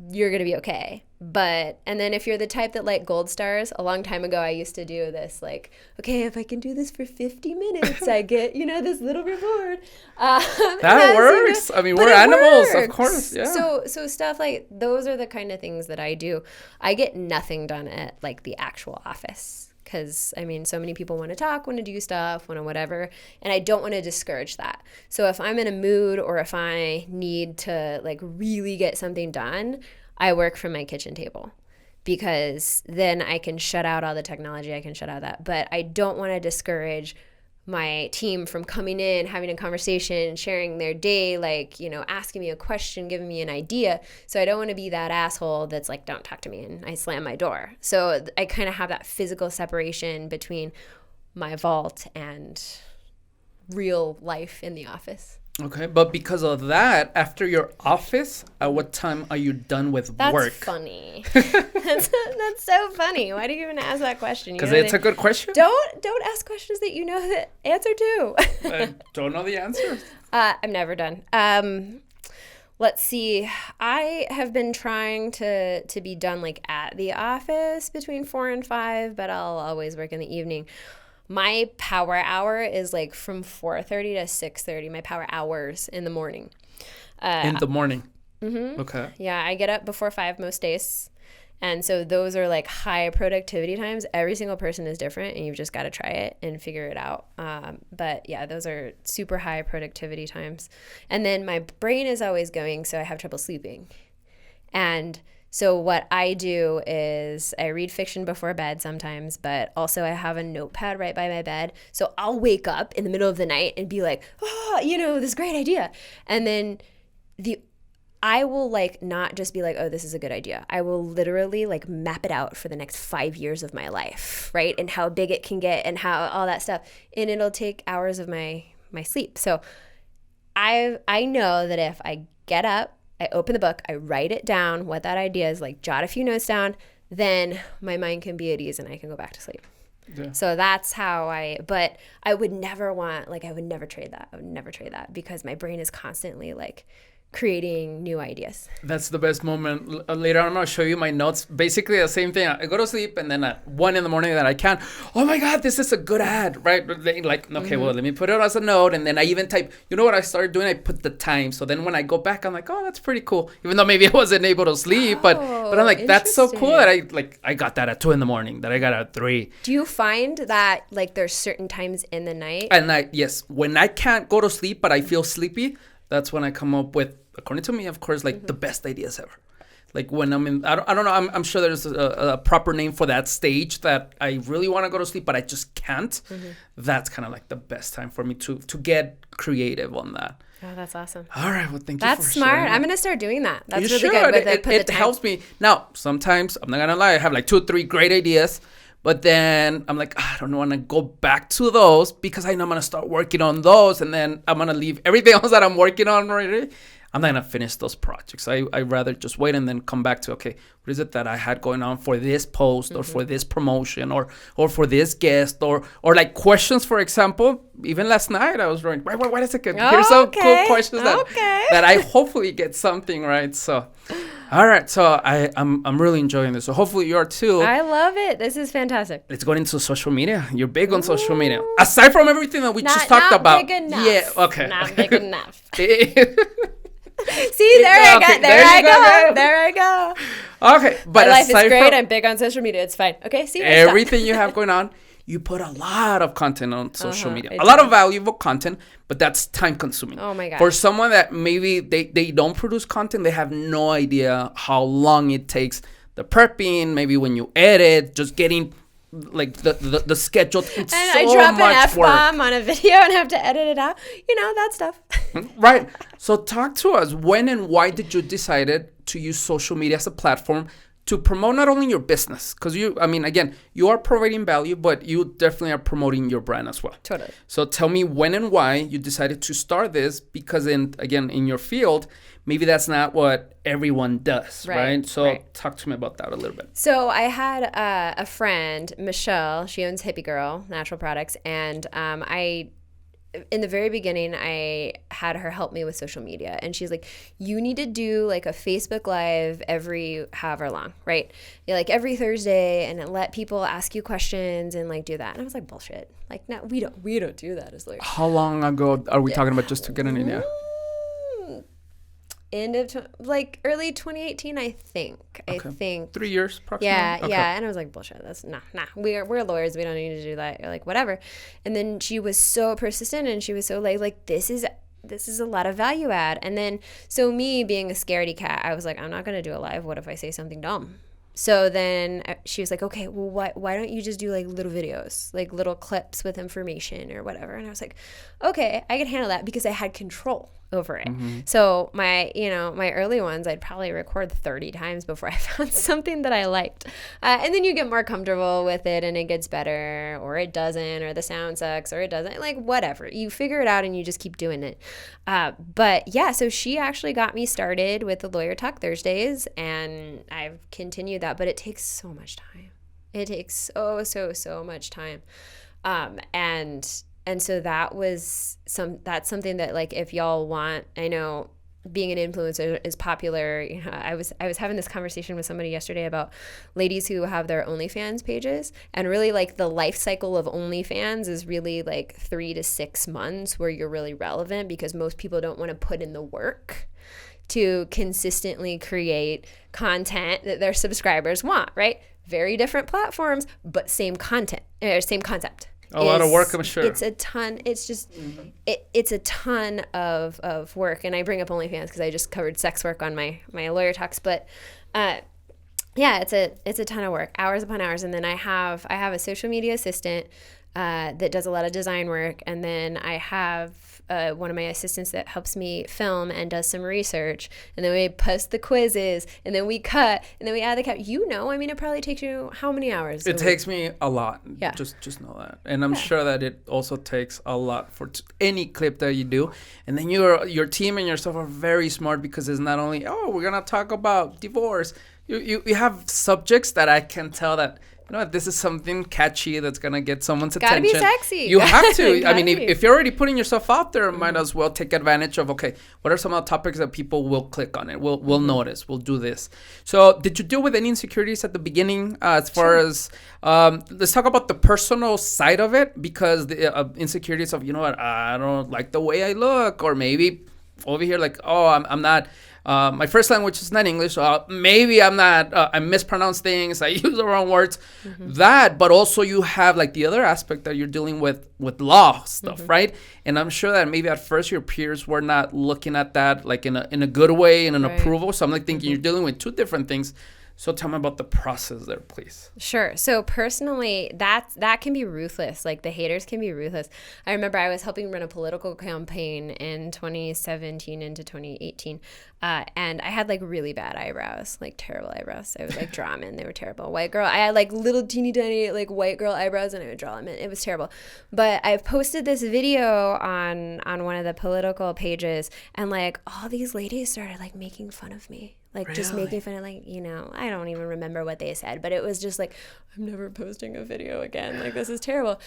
you're going to be okay. And then if you're the type that like gold stars, a long time ago, I used to do this, like, okay, if I can do this for 50 minutes, I get, this little reward. That works. I mean, we're animals, of course. Yeah. So stuff like those are the kind of things that I do. I get nothing done at like the actual office. Because, so many people want to talk, want to do stuff, want to whatever, and I don't want to discourage that. So if I'm in a mood, or if I need to, like, really get something done, I work from my kitchen table, because then I can shut out all the technology, I can shut out that. But I don't want to discourage my team from coming in, having a conversation, sharing their day, like, asking me a question, giving me an idea. So I don't want to be that asshole that's like, don't talk to me, and I slam my door. So I kind of have that physical separation between my vault and real life in the office. Okay, but because of that, after your office, at what time are you done with work? That's funny. That's so funny. Why do you even ask that question? Because it's a good question. Don't ask questions that you know the answer to. I don't know the answer. I'm never done. Let's see. I have been trying to be done like at the office between 4 and 5, but I'll always work in the evening. My power hour is like from 4:30 to 6:30. My power hours in the morning. In the morning. Mm-hmm. Okay. Yeah, I get up before 5 most days. And so those are like high productivity times. Every single person is different, and you've just got to try it and figure it out. But yeah, those are super high productivity times. And then my brain is always going, so I have trouble sleeping. And so what I do is I read fiction before bed sometimes, but also I have a notepad right by my bed. So I'll wake up in the middle of the night and be like, this great idea. And then I will like not just be like, oh, this is a good idea. I will literally like map it out for the next 5 years of my life, right? And how big it can get and how all that stuff. And it'll take hours of my sleep. So I know that if I get up, I open the book, I write it down, what that idea is, like jot a few notes down, then my mind can be at ease and I can go back to sleep. Yeah. So that's how but I would never trade that. I would never trade that, because my brain is constantly like creating new ideas. That's the best moment. Later on, I'm going to show you my notes. Basically the same thing. I go to sleep, and then at 1 a.m. that I can, oh my God, this is a good ad, right? Like, okay, well, let me put it as a note. And then I even type, what I started doing? I put the time. So then when I go back, I'm like, oh, that's pretty cool. Even though maybe I wasn't able to sleep, but I'm like, that's so cool that I got that at 2 a.m, that I got at 3. Do you find that like there's certain times in the night? And yes, when I can't go to sleep, but I feel sleepy, that's when I come up with, according to me, of course, like the best ideas ever. Like when I'm in, I don't know, I'm sure there's a proper name for that stage that I really want to go to sleep, but I just can't. That's kind of like the best time for me to get creative on that. Oh, that's awesome. All right. Well, thank you. That's for smart. sharing I'm that. going to start doing that. That's You really should. good. With It helps me. Now, sometimes, I'm not going to lie, I have like 2 or 3 great ideas, but then I'm like, I don't want to go back to those because I know I'm going to start working on those, and then I'm going to leave everything else that I'm working on already. I'm not going to finish those projects. I'd rather just wait and then come back to, okay, what is it that I had going on for this post or for this promotion or for this guest or like questions, for example. Even last night I was writing, wait a second. Here's some cool questions that I hopefully get something right. So, all right. So I'm really enjoying this. So hopefully you are too. I love it. This is fantastic. Let's go into social media. You're big on social media. Aside from everything that we just talked not about. Big enough. Yeah. Okay. Not big enough. See, there I go. Okay, but my life is aside great. from I'm big on social media. It's fine. Okay, see, everything you have going on, you put a lot of content on social media. I A lot of valuable content, but that's time consuming. Oh my God. For someone that maybe they don't produce content, they have no idea how long it takes. The prepping, maybe when you edit, just getting like the schedule. It's and so I drop an much work. F-bomb on a video and have to edit it out. You know, that stuff. Right. So talk to us. When and why did you decide to use social media as a platform to promote not only your business? Because again, you are providing value, but you definitely are promoting your brand as well. Totally. So tell me when and why you decided to start this, because in your field, maybe that's not what everyone does, right? So talk to me about that a little bit. So I had a friend, Michelle. She owns Hippie Girl Natural Products, and in the very beginning, I had her help me with social media, and she's like, you need to do like a Facebook Live every however long, right? Like every Thursday, and let people ask you questions and like do that. And I was like, bullshit. Like, no, we don't do that. It's like, how long ago are we talking about, just to get an idea? End of early 2018, I think. Okay. I think 3 years, approximately. Yeah, Okay. yeah. And I was like, bullshit. That's nah. We're lawyers. We don't need to do that. Or like whatever. And then she was so persistent, and she was so like this is a lot of value add. And then so me being a scaredy cat, I was like, I'm not gonna do a live. What if I say something dumb? So then she was like, okay, well, why don't you just do like little videos, like little clips with information or whatever? And I was like, okay, I can handle that because I had control over it. Mm-hmm. So my early ones, I'd probably record 30 times before I found something that I liked. And then you get more comfortable with it, and it gets better, or it doesn't, or the sound sucks, or it doesn't, like whatever. You figure it out and you just keep doing it. But yeah, so she actually got me started with the Lawyer Talk Thursdays, and I've continued that, but it takes so much time. It takes so much time. And so that's something that, like, if y'all want, I know being an influencer is popular. You know, I was having this conversation with somebody yesterday about ladies who have their OnlyFans pages, and really like the life cycle of OnlyFans is really like 3 to 6 months where you're really relevant, because most people don't want to put in the work to consistently create content that their subscribers want, right? Very different platforms, but same content, same concept. A lot of work, I'm sure. It's a ton. It's just, it's a ton of work. And I bring up OnlyFans because I just covered sex work on my lawyer talks. But yeah, it's a ton of work, hours upon hours. And then I have a social media assistant that does a lot of design work. And then I have one of my assistants that helps me film and does some research. And then we post the quizzes, and then we cut, and then we add the cap. It probably takes you how many hours? It takes me a lot. Yeah. Just know that. And I'm sure that it also takes a lot for any clip that you do. And then your team and yourself are very smart, because it's not only, we're going to talk about divorce. You have subjects that I can tell that, this is something catchy that's going to get someone's attention. Gotta be sexy. You have to. I mean, if you're already putting yourself out there, might as well take advantage of, okay, what are some of the topics that people will click on it? We'll notice. We'll do this. So did you deal with any insecurities at the beginning as far as, let's talk about the personal side of it, because the insecurities of, I don't like the way I look, or maybe over here, like, I'm not My first language is not English. So maybe I mispronounce things. I use the wrong words. That, but also you have like the other aspect that you're dealing with law stuff, right? And I'm sure that maybe at first your peers were not looking at that like in a good way, in an approval. So I'm like thinking you're dealing with two different things. So tell me about the process there, please. Sure. So personally, that can be ruthless. Like the haters can be ruthless. I remember I was helping run a political campaign in 2017 into 2018. And I had like really bad eyebrows, like terrible eyebrows. I would like draw them in. They were terrible. White girl. I had like little teeny tiny like white girl eyebrows and I would draw them in. It was terrible. But I posted this video on one of the political pages and like all these ladies started like making fun of me. Like just making fun of like, I don't even remember what they said, but it was just like, I'm never posting a video again. Like this is terrible.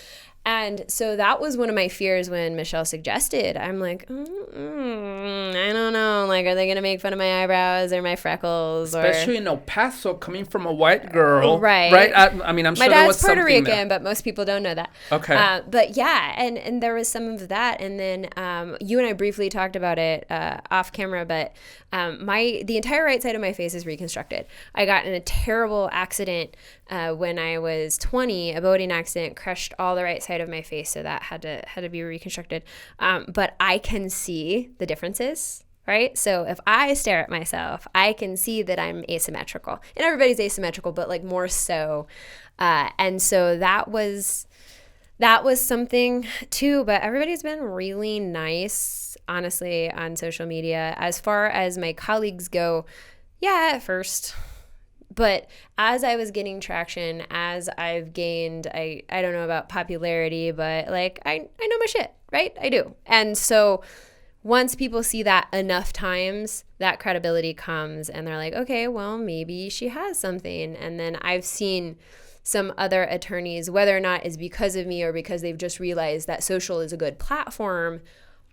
And so that was one of my fears when Michelle suggested. I'm like, I don't know. Like, are they going to make fun of my eyebrows or my freckles? Especially in El Paso, coming from a white girl. Right. Right? I mean, I'm sure there was something My dad's Puerto Rican, there. but most people don't know that. Okay. But yeah, and there was some of that. And then you and I briefly talked about it off camera, but the entire right side of my face is reconstructed. I got in a terrible accident when I was 20, a boating accident, crushed all the right side of my face, so that had to be reconstructed. But I can see the differences, right? So if I stare at myself, I can see that I'm asymmetrical. And everybody's asymmetrical, but like more so. And so that was something too, but everybody's been really nice, honestly, on social media. As far as my colleagues go, yeah, at first. But as I was getting traction, as I've gained, I don't know about popularity, but like I know my shit, right? I do. And so once people see that enough times, that credibility comes and they're like, okay, well, maybe she has something. And then I've seen some other attorneys, whether or not it's because of me or because they've just realized that social is a good platform,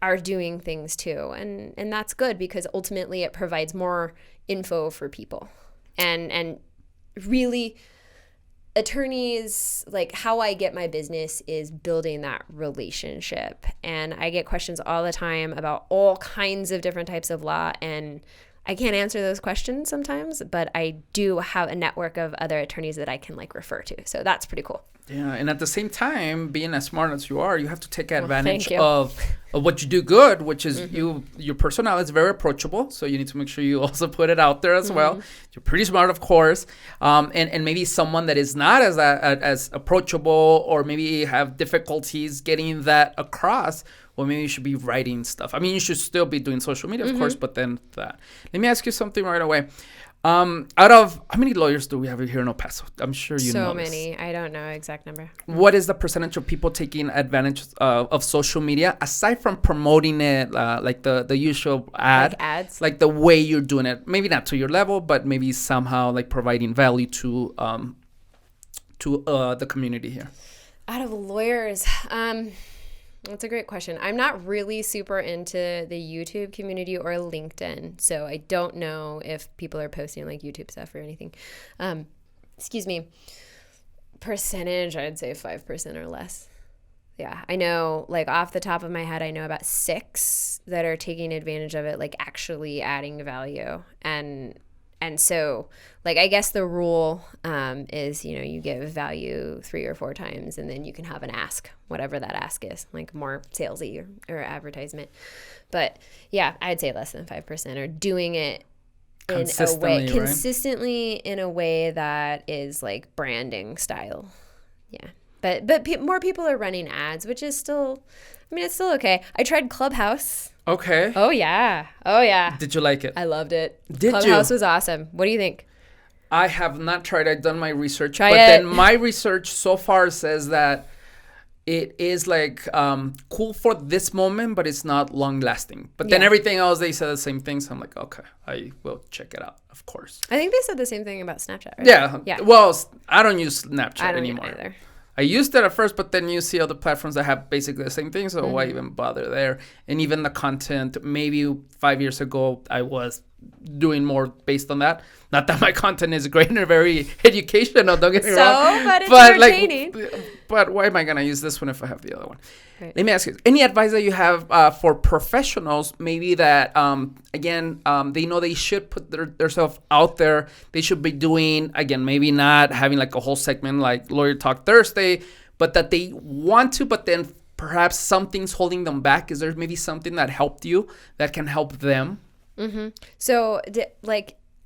are doing things too. And that's good because ultimately it provides more info for people. And really, attorneys, like how I get my business is building that relationship. And I get questions all the time about all kinds of different types of law. And I can't answer those questions sometimes, but I do have a network of other attorneys that I can like refer to. So that's pretty cool. Yeah, and at the same time, being as smart as you are, you have to take advantage of what you do good, which is your personality is very approachable. So you need to make sure you also put it out there as well. You're pretty smart, of course. And maybe someone that is not as approachable or maybe have difficulties getting that across, well, maybe you should be writing stuff. I mean, you should still be doing social media, of course, but then that. Let me ask you something right away. Out of how many lawyers do we have here in El Paso? I'm sure you know. So many. I don't know exact number. What is the percentage of people taking advantage of social media aside from promoting it, like the usual ad, like ads, like the way you're doing it? Maybe not to your level, but maybe somehow like providing value to the community here. Out of lawyers, that's a great question. I'm not really super into the YouTube community or LinkedIn, so I don't know if people are posting like YouTube stuff or anything. Excuse me. Percentage, I'd say 5% or less. Yeah, I know, like off the top of my head, I know about 6 that are taking advantage of it, like actually adding value. And so, like, I guess the rule is, you give value 3 or 4 times, and then you can have an ask, whatever that ask is, like more salesy or advertisement. But yeah, I'd say less than 5% are doing it in a way consistently in a way that is like branding style. Yeah, but more people are running ads, which is still, I mean, it's still okay. I tried Clubhouse. Okay. Oh yeah. Did you like it? I loved it. Did Clubhouse you? was awesome. What do you think? I have not tried. I've done my research. Try but it. Then my research so far says that it is like cool for this moment, but it's not long lasting. But then everything else, they said the same thing. So I'm like, okay, I will check it out, of course. I think they said the same thing about Snapchat, right? Yeah. Well, I don't use Snapchat I don't anymore. either. I used it at first, but then you see other platforms that have basically the same thing. So why even bother there? And even the content, maybe 5 years ago, I was doing more based on that. Not that my content is great and very educational, don't get me wrong. But it's entertaining. But why am I going to use this one if I have the other one? Right. Let me ask you, any advice that you have for professionals, maybe that, they know they should put themselves out there. They should be doing, again, maybe not having like a whole segment like Lawyer Talk Thursday, but that they want to, but then perhaps something's holding them back. Is there maybe something that helped you that can help them? Mm-hmm. So,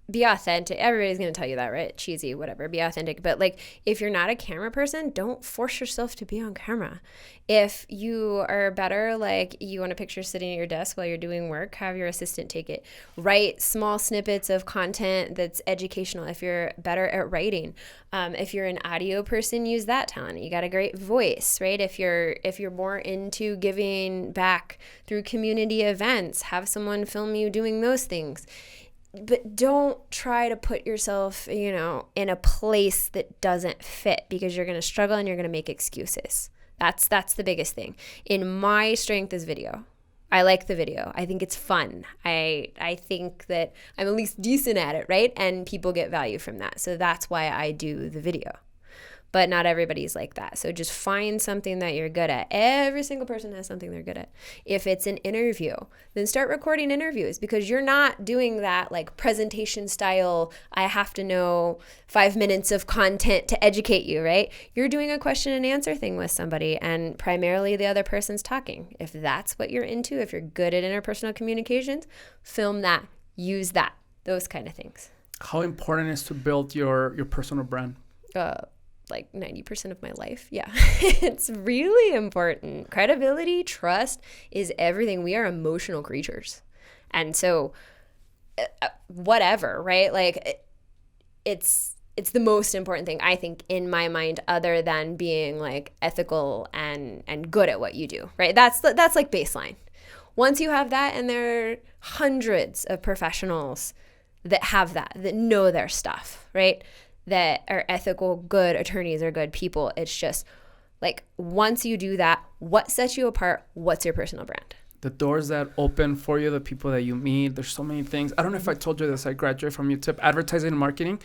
be authentic. Everybody's going to tell you that, right? Cheesy, whatever. Be authentic. But, if you're not a camera person, don't force yourself to be on camera. If you are better, you want a picture sitting at your desk while you're doing work, have your assistant take it. Write small snippets of content that's educational if you're better at writing. If you're an audio person, use that talent. You got a great voice, right? If you're more into giving back through community events, have someone film you doing those things. But don't try to put yourself, in a place that doesn't fit, because you're going to struggle and you're going to make excuses. That's the biggest thing. In my strength is video. I like the video. I think it's fun. I think that I'm at least decent at it, right? And people get value from that. So that's why I do the video. But not everybody's like that. So just find something that you're good at. Every single person has something they're good at. If it's an interview, then start recording interviews, because you're not doing that presentation style, I have to know 5 minutes of content to educate you, right? You're doing a question and answer thing with somebody, and primarily the other person's talking. If that's what you're into, if you're good at interpersonal communications, film that, use that, those kind of things. How important is to build your personal brand? 90% of my life. Yeah. It's really important. Credibility, trust is everything. We are emotional creatures. And so whatever, right? It's the most important thing, I think, in my mind, other than being ethical and good at what you do, right? That's baseline. Once you have that, and there are hundreds of professionals that have that know their stuff, right? That are ethical, good attorneys, or good people. It's just once you do that, what sets you apart? What's your personal brand? The doors that open for you, the people that you meet, there's so many things. I don't know if I told you this. I graduated from UTEP advertising and marketing,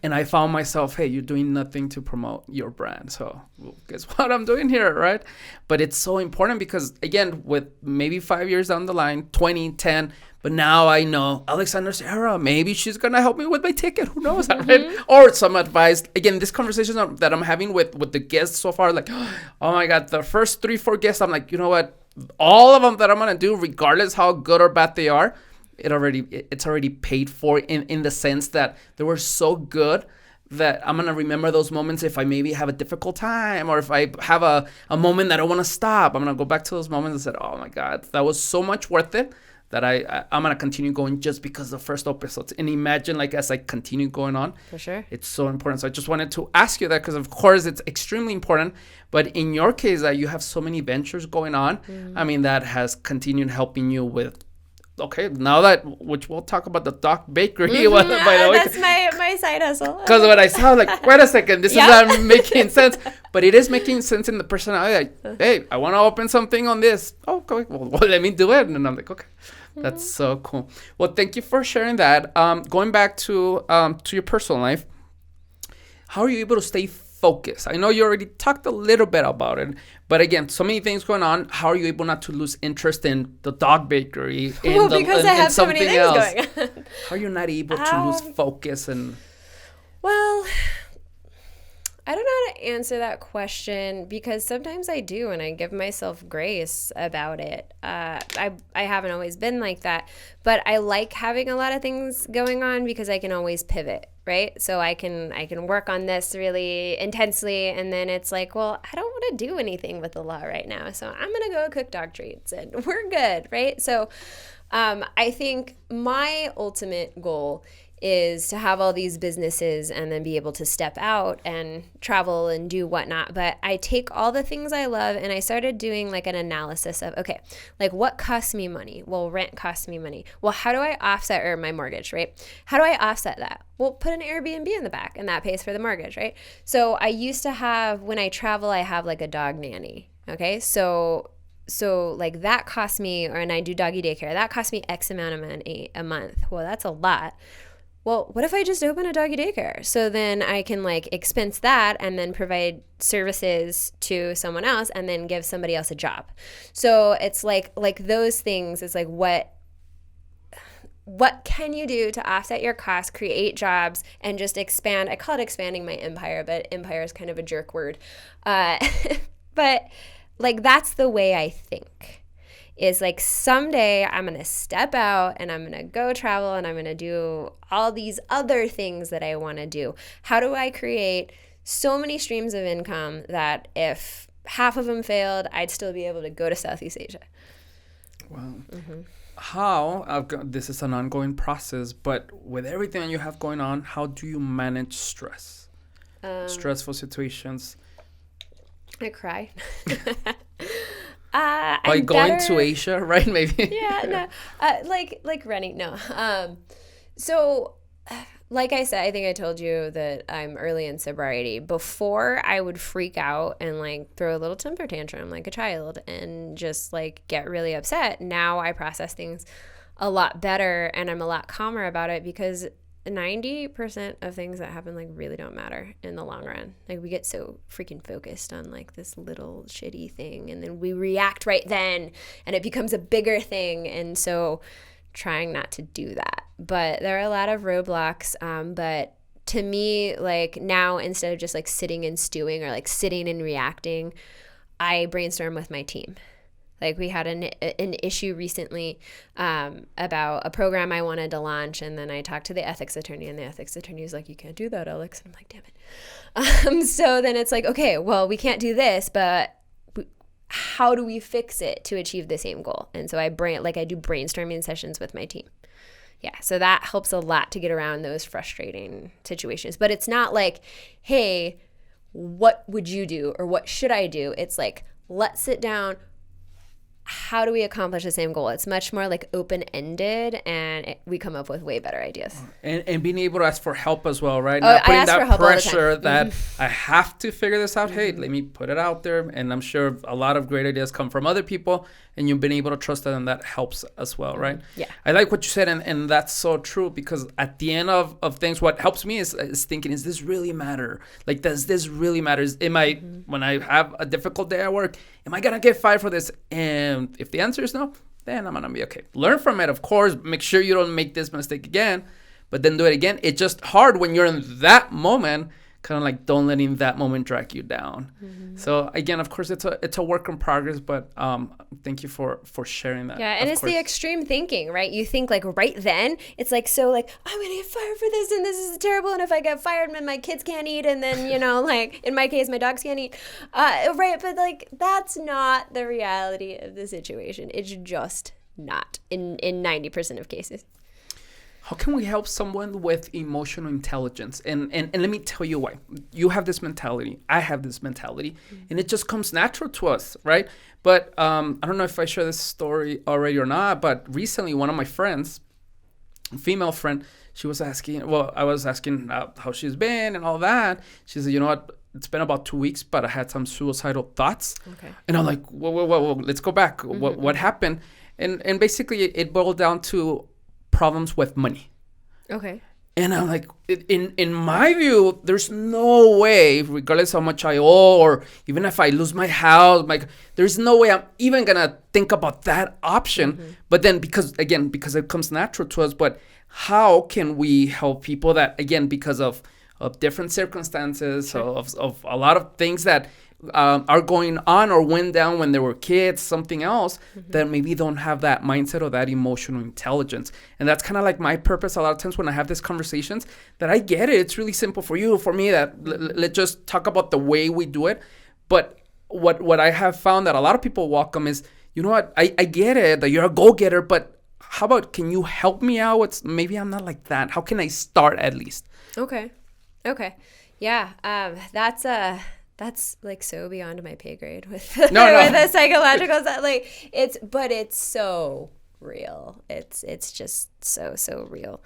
and I found myself, hey, you're doing nothing to promote your brand. So guess what I'm doing here, right? But it's so important because, again, with maybe 5 years down the line, 20, 10, but now I know Alexandria Serra, maybe she's going to help me with my ticket. Who knows, right? Or some advice. Again, this conversation that I'm having with the guests so far, oh my God, the first 3-4 guests, I'm like, you know what? All of them that I'm going to do, regardless how good or bad they are, it's already paid for in the sense that they were so good that I'm going to remember those moments if I maybe have a difficult time, or if I have a moment that I want to stop. I'm going to go back to those moments and say, oh my God, that was so much worth it, that I'm going to continue going just because the first episodes. And imagine as I continue going on. For sure. It's so important. So I just wanted to ask you that, because of course it's extremely important. But in your case, that you have so many ventures going on, I mean, that has continued helping you with, okay, now which we'll talk about the Doc Bakery. By the way. That's my side hustle. Because when I saw, wait a second, this is not making sense. But it is making sense in the personality. Hey, I want to open something on this. Oh, okay, well, let me do it. And I'm like, okay. That's so cool. Well, thank you for sharing that. Going back to your personal life, how are you able to stay focused? I know you already talked a little bit about it, but again, so many things going on. How are you able not to lose interest in the Dog Bakery because I have so many things going on. How are you not able to lose focus? Well, I don't know how to answer that question, because sometimes I do, and I give myself grace about it. I haven't always been like that, but I like having a lot of things going on because I can always pivot, right? So I can work on this really intensely, and then it's well, I don't want to do anything with the law right now, so I'm gonna go cook dog treats, and we're good, right? So I think my ultimate goal is to have all these businesses and then be able to step out and travel and do whatnot. But I take all the things I love, and I started doing an analysis of, okay, what costs me money? Well, rent costs me money. Well, how do I offset, or my mortgage, right? How do I offset that? Well, put an Airbnb in the back, and that pays for the mortgage, right? So I used to have, when I travel, I have a dog nanny. Okay. So like that costs me, and I do doggy daycare, that costs me X amount of money a month. Well, that's a lot. Well, what if I just open a doggy daycare? So then I can like expense that and then provide services to someone else and then give somebody else a job. So it's like those things is like what can you do to offset your costs, create jobs, and just expand? I call it expanding my empire, but empire is kind of a jerk word. But like that's the way I think. Is like someday I'm going to step out and I'm going to go travel and I'm going to do all these other things that I want to do. How do I create so many streams of income that if half of them failed, I'd still be able to go to Southeast Asia? Wow. How, this is an ongoing process, but with everything that you have going on, how do you manage stress? Stressful situations? I cry. By going to Asia, right? Maybe. Yeah, no. Like running, no. So, like I said, I think I told you that I'm early in sobriety. Before, I would freak out and like throw a little temper tantrum like a child and just like get really upset. Now I process things a lot better and I'm a lot calmer about it because 90% of things that happen like really don't matter in the long run. Like we get so freaking focused on like this little shitty thing and then we react right then and it becomes a bigger thing. And so trying not to do that. But there are a lot of roadblocks. But to me, like now instead of just like sitting and stewing or like sitting and reacting, I brainstorm with my team. Like we had an issue recently about a program I wanted to launch, and then I talked to the ethics attorney, and the ethics attorney was like, "You can't do that, Alex." And I'm like, "Damn it!" So then it's like, okay, well, we can't do this, but how do we fix it to achieve the same goal? And so I do brainstorming sessions with my team. Yeah, so that helps a lot to get around those frustrating situations. But it's not like, hey, what would you do or what should I do? It's like, let's sit down. How do we accomplish the same goal? It's much more like open-ended, and we come up with way better ideas. And being able to ask for help as well, right? Oh, Not putting I ask that for help pressure all the time. that I have to figure this out. Hey, let me put it out there. And I'm sure a lot of great ideas come from other people, and you've been able to trust them, and that helps as well, right? Yeah. I like what you said, and that's so true, because at the end of things, what helps me is thinking, is this really matter? Like, does this really matter? When I have a difficult day at work, am I going to get fired for this? And if the answer is no, then I'm going to be okay. Learn from it, of course. Make sure you don't make this mistake again, but then do it again. It's just hard when you're in that moment, kind of like don't letting that moment drag you down. So again, of course, it's a work in progress, but thank you for sharing that. Yeah, and it's the extreme thinking, right? You think like right then, it's like, so like, I'm going to get fired for this and this is terrible. And if I get fired, then my kids can't eat. And then, like in my case, my dogs can't eat. Right, but like that's not the reality of the situation. It's just not in 90% of cases. How can we help someone with emotional intelligence? And let me tell you why. You have this mentality. I have this mentality. And it just comes natural to us, right? But I don't know if I share this story already or not, but recently one of my friends, a female friend, she was asking, I was asking how she's been and all that. She said, you know what? It's been about 2 weeks, but I had some suicidal thoughts. Okay. And I'm like, whoa, let's go back. What happened? And basically it boiled down to problems with money. Okay. And I'm like, in my view, there's no way, regardless how much I owe, or even if I lose my house, there's no way I'm even gonna think about that option. But then because it comes natural to us, but how can we help people that, again, because of different circumstances, sure, of a lot of things that are going on or went down when they were kids, something else, that maybe don't have that mindset or that emotional intelligence. And that's kind of like my purpose a lot of times when I have these conversations, that I get it. It's really simple for you, for me, that let's just talk about the way we do it. But what I have found that a lot of people welcome is, you know what, I get it, that you're a go-getter, but how about, can you help me out? Maybe I'm not like that. How can I start at least? Okay. Yeah. That's like so beyond my pay grade with with the psychological stuff. Like it's so real. It's just so real.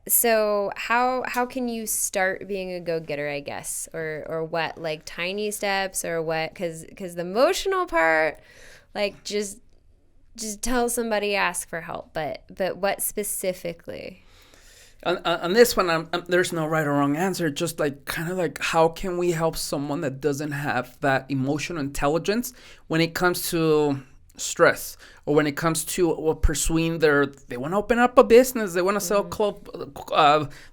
So how can you start being a go-getter, I guess, or what, like tiny steps or what? Because the emotional part, Like just tell somebody, ask for help. But what specifically? On this one, there's no right or wrong answer. Just like kind of like how can we help someone that doesn't have that emotional intelligence when it comes to stress, or when it comes to pursuing they want to open up a business, they want to sell clothes,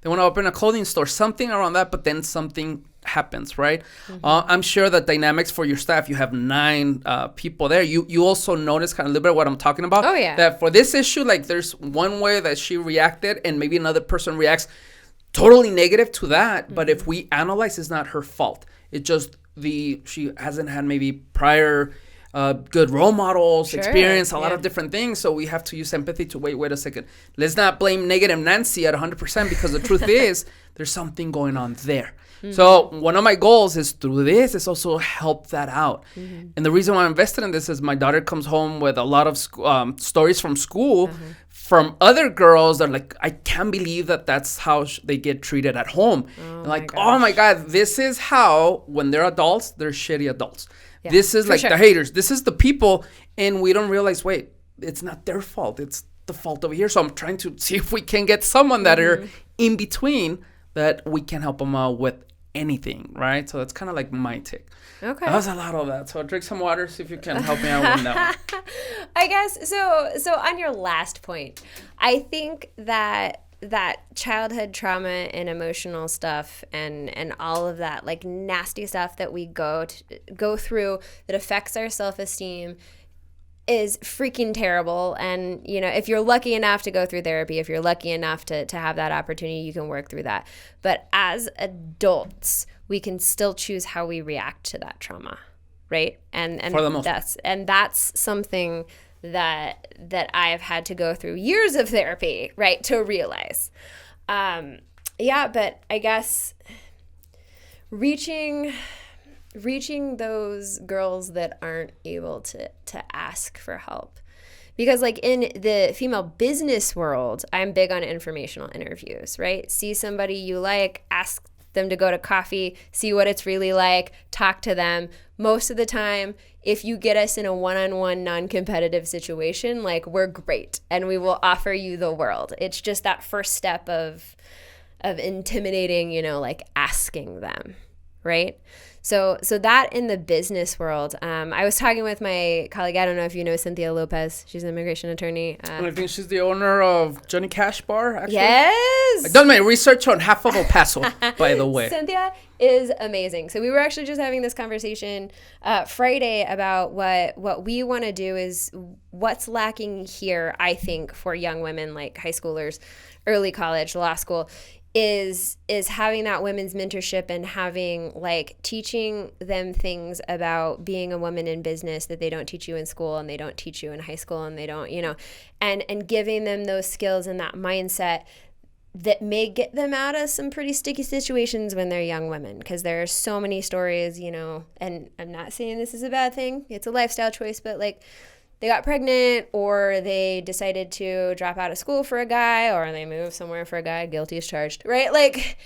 they want to open a clothing store, something around that, but then something happens, right? I'm sure that dynamics for your staff, you have 9 people there. You also notice kind of a little bit what I'm talking about. Oh, yeah. That for this issue, like there's one way that she reacted and maybe another person reacts totally negative to that. But if we analyze, it's not her fault. It just she hasn't had maybe prior good role models, experience, a lot of different things. So we have to use empathy to wait a second. Let's not blame negative Nancy at 100%, because the truth is there's something going on there. So one of my goals is through this is also help that out. And the reason why I'm invested in this is my daughter comes home with a lot of stories from school from other girls that are like, I can't believe that's how they get treated at home. Oh my God, this is how, when they're adults, they're shitty adults. Yeah, this is like the haters. This is the people. And we don't realize, wait, it's not their fault. It's the fault over here. So I'm trying to see if we can get someone that are in between that we can help them out with anything, right? So that's kind of like my take. Okay. That was a lot of that. So drink some water, see if you can help me out with that one. I guess, so on your last point, I think that childhood trauma and emotional stuff and all of that, like nasty stuff that we go through that affects our self-esteem is freaking terrible. And, you know, if you're lucky enough to go through therapy, if you're lucky enough to have that opportunity, you can work through that. But as adults, we can still choose how we react to that trauma, right? And for the most that's something that I've had to go through years of therapy, right, to realize. But I guess reaching those girls that aren't able to ask for help. Because like in the female business world, I'm big on informational interviews, right? See somebody you like, ask them to go to coffee, see what it's really like, talk to them. Most of the time, if you get us in a one-on-one non-competitive situation, like we're great and we will offer you the world. It's just that first step of intimidating, you know, like asking them, right? So that in the business world, I was talking with my colleague, I don't know if you know Cynthia Lopez. She's an immigration attorney. And I think she's the owner of Johnny Cash Bar, actually. Yes! I've done my research on half of El Paso, by the way. Cynthia is amazing. So we were actually just having this conversation Friday about what we want to do is what's lacking here, I think, for young women like high schoolers, early college, law school, is having that women's mentorship and having like teaching them things about being a woman in business that they don't teach you in school and they don't teach you in high school and they don't, you know, and giving them those skills and that mindset that may get them out of some pretty sticky situations when they're young women, because there are so many stories, you know, and I'm not saying this is a bad thing. It's a lifestyle choice, but like they got pregnant or they decided to drop out of school for a guy or they moved somewhere for a guy, guilty as charged, right? Like,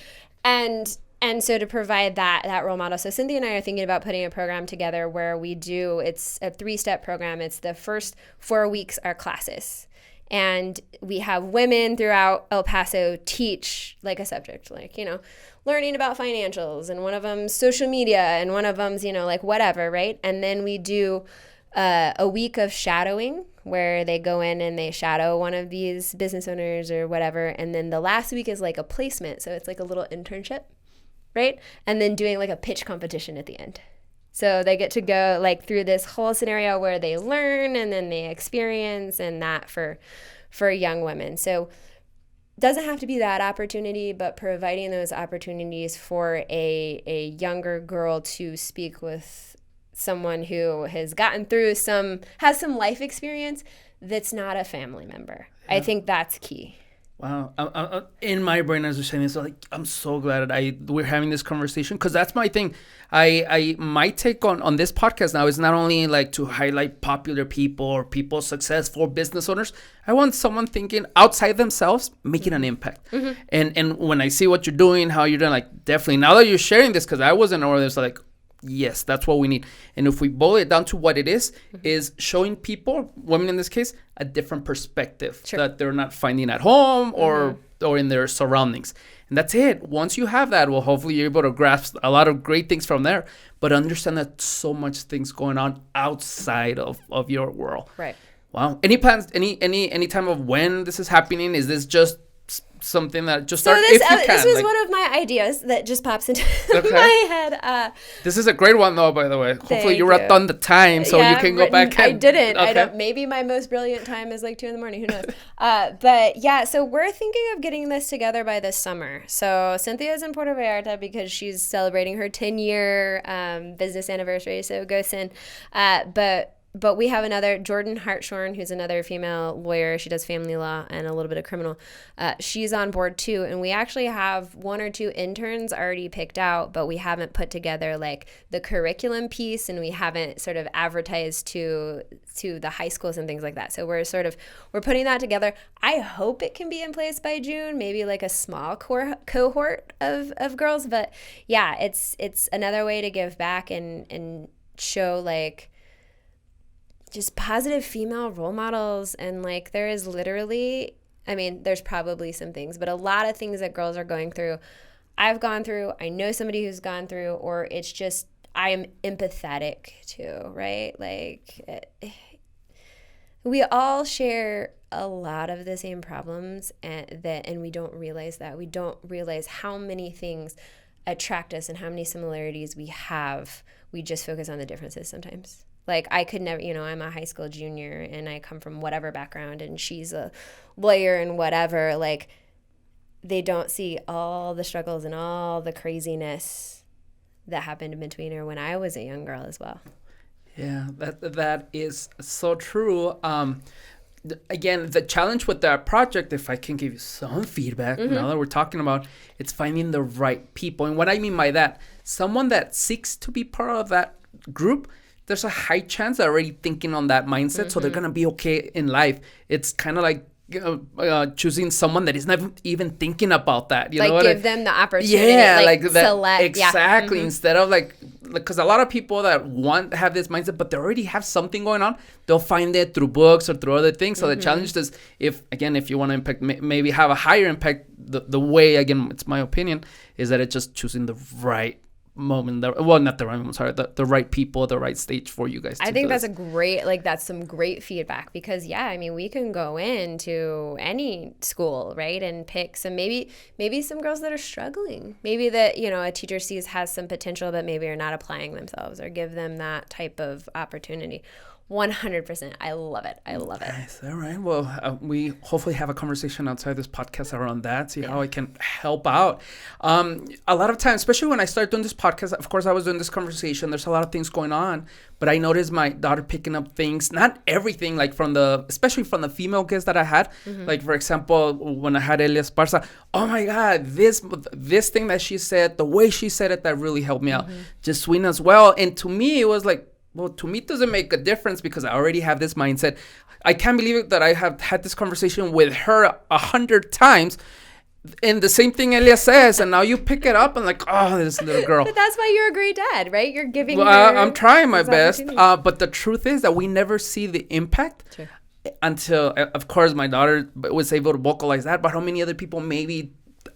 and so to provide that role model. So Cynthia and I are thinking about putting a program together where it's a 3-step program. It's the first 4 weeks are classes. And we have women throughout El Paso teach like a subject, like, you know, learning about financials, and one of them's social media and one of them's, you know, like whatever, right? And then we do a week of shadowing where they go in and they shadow one of these business owners or whatever. And then the last week is like a placement. So it's like a little internship, right? And then doing like a pitch competition at the end. So they get to go like through this whole scenario where they learn and then they experience, and that for young women. So it doesn't have to be that opportunity, but providing those opportunities for a younger girl to speak with someone who has gotten through has some life experience that's not a family member. Yeah. I think that's key. Wow. In my brain, as you're saying this, like, I'm so glad we're having this conversation, because that's my thing. My take on this podcast now is not only like to highlight popular people or people successful business owners. I want someone thinking outside themselves, making an impact. And when I see what you're doing, how you're doing, like, definitely now that you're sharing this, because I wasn't aware of this, like, yes, that's what we need. And if we boil it down to what it is showing people, women in this case, a different perspective that they're not finding at home or in their surroundings. And that's it. Once you have that, well, hopefully you're able to grasp a lot of great things from there, but understand that so much things going on outside of your world. Right. Wow. Any plans, any time of when this is happening? Is this just something that just so start this, if you can? This was one of my ideas that just pops into my head. This is a great one, though, by the way. Hopefully you wrote on the time so you can go back. I didn't. Okay. I don't. Maybe my most brilliant time is like 2 a.m. Who knows? But yeah, so we're thinking of getting this together by this summer. So Cynthia's in Puerto Vallarta because she's celebrating her 10-year business anniversary. So go Cyn. But we have another, Jordan Hartshorn, who's another female lawyer. She does family law and a little bit of criminal. She's on board too. And we actually have 1 or 2 interns already picked out, but we haven't put together like the curriculum piece, and we haven't sort of advertised to the high schools and things like that. So we're putting that together. I hope it can be in place by June, maybe like a small cohort of girls. But yeah, it's another way to give back and show like just positive female role models. And like there is literally, I mean, there's probably some things, but a lot of things that girls are going through, I've gone through, I know somebody who's gone through, or it's just I am empathetic to, right? Like we all share a lot of the same problems, and we don't realize that. We don't realize how many things attract us and how many similarities we have. We just focus on the differences sometimes. Like I could never, I'm a high school junior and I come from whatever background and she's a lawyer and whatever. Like they don't see all the struggles and all the craziness that happened in between her when I was a young girl as well. Yeah, that is so true. Again, the challenge with that project, if I can give you some feedback now that we're talking about, it's finding the right people. And what I mean by that, someone that seeks to be part of that group, there's a high chance they're already thinking on that mindset, so they're going to be okay in life. It's kind of like choosing someone that is not even thinking about that. You know what give them the opportunity. Yeah, like that. Select. Exactly. Yeah. Instead of because a lot of people that want to have this mindset, but they already have something going on, they'll find it through books or through other things. So the challenge is, if you want to impact, maybe have a higher impact, the way, again, it's my opinion, is that it's just choosing the right moment, not the right moment, sorry, the right people, the right stage for you guys. I think that's that's some great feedback, because we can go into any school, right, and pick some, maybe some girls that are struggling, maybe that a teacher sees has some potential but maybe are not applying themselves, or give them that type of opportunity. 100%. I love it. Nice. All right. Well, we hopefully have a conversation outside this podcast around that, see how I can help out. A lot of times, especially when I started doing this podcast, of course, I was doing this conversation. There's a lot of things going on, but I noticed my daughter picking up things, not everything, like especially from the female guests that I had. Like, for example, when I had Elia Esparza, oh my God, this thing that she said, the way she said it, that really helped me out. Just Sween as well. And to me, it was like, well, to me, it doesn't make a difference because I already have this mindset. I can't believe it that I have had this conversation with her 100 times, and the same thing Elia says, and now you pick it up and like, oh, this little girl. But that's why you're a great dad, right? You're giving her I'm trying my best. But the truth is that we never see the impact until, of course, my daughter was able to vocalize that. But how many other people maybe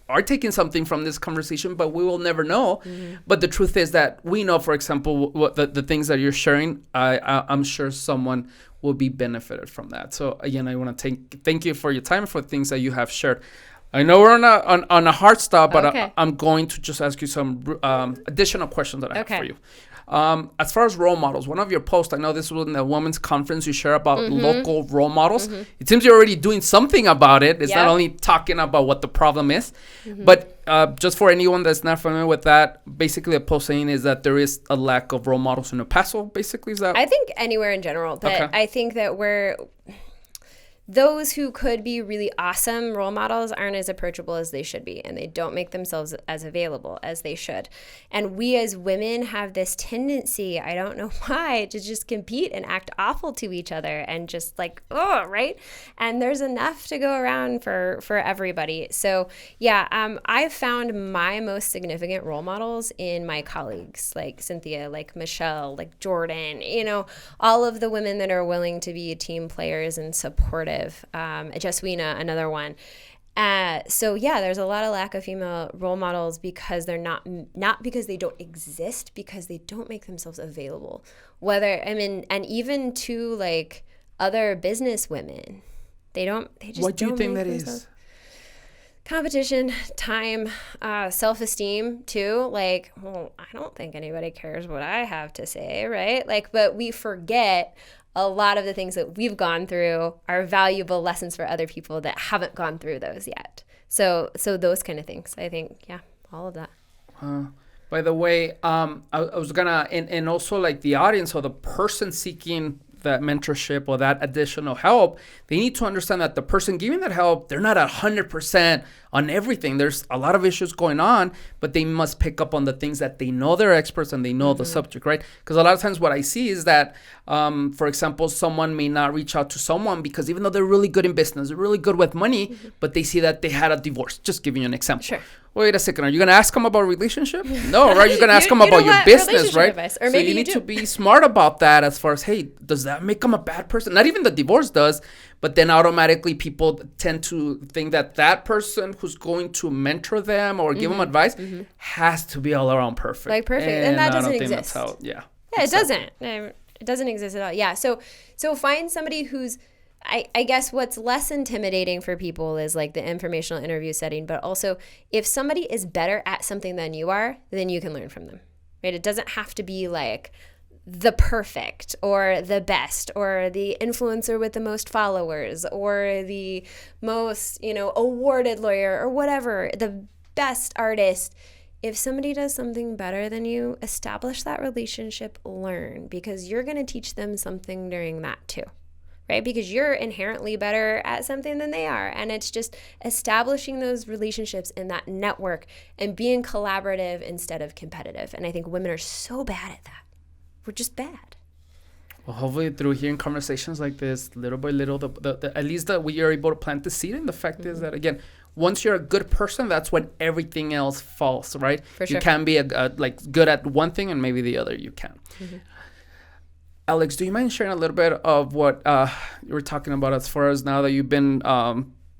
are taking something from this conversation, but we will never know. But the truth is that we know, for example, what the things that you're sharing, I'm sure someone will be benefited from that. So again, I want to thank you for your time, for things that you have shared. I know we're on a hard stop, but I'm going to just ask you some additional questions that I have for you. As far as role models, one of your posts, I know this was in the women's conference, you share about local role models. It seems you're already doing something about it. It's not only talking about what the problem is, but just for anyone that's not familiar with that, basically the post saying is that there is a lack of role models in El Paso, basically. Is that? I think anywhere in general, but I think that those who could be really awesome role models aren't as approachable as they should be, and they don't make themselves as available as they should. And we as women have this tendency, I don't know why, to just compete and act awful to each other and just like, oh, right? And there's enough to go around for everybody. So yeah, I've found my most significant role models in my colleagues, like Cynthia, like Michelle, like Jordan, all of the women that are willing to be team players and supportive. Jaswina, another one. So yeah, there's a lot of lack of female role models because they're not because they don't exist, because they don't make themselves available. And even to like other business women, they just What do you don't think make that themselves. is? Competition, time, self-esteem too. Like, well, I don't think anybody cares what I have to say, right? Like, but we forget a lot of the things that we've gone through are valuable lessons for other people that haven't gone through those yet. So those kind of things, I think, yeah, all of that. By the way, I was gonna, and also like the audience or the person seeking that mentorship or that additional help, they need to understand that the person giving that help, they're not 100% on everything. There's a lot of issues going on, but they must pick up on the things that they know they're experts and they know the subject, right? Because a lot of times what I see is that, for example, someone may not reach out to someone because even though they're really good in business, they're really good with money, but they see that they had a divorce. Just giving you an example. Sure. Wait a second. Are you going to ask them about relationship? No, right? You're going to ask them about your business, right? Advice. Or so maybe you need to be smart about that as far as, hey, does that make them a bad person? Not even the divorce does, but then automatically people tend to think that that person who's going to mentor them or give them advice has to be all around perfect. Like perfect. And that doesn't exist. That's how, Yeah, it doesn't. It doesn't exist at all. Yeah. So find somebody who's, I guess what's less intimidating for people is like the informational interview setting, but also if somebody is better at something than you are, then you can learn from them, right? It doesn't have to be like the perfect or the best or the influencer with the most followers or the most, awarded lawyer or whatever, the best artist. If somebody does something better than you, establish that relationship, learn, because you're going to teach them something during that too. Right? Because you're inherently better at something than they are. And it's just establishing those relationships in that network and being collaborative instead of competitive. And I think women are so bad at that. We're just bad. Well, hopefully through hearing conversations like this, little by little, at least that we are able to plant the seed. And the fact is that, again, once you're a good person, that's when everything else falls, right? For sure. You can be like good at one thing and maybe the other you can. Alex, do you mind sharing a little bit of what you were talking about as far as now that you've been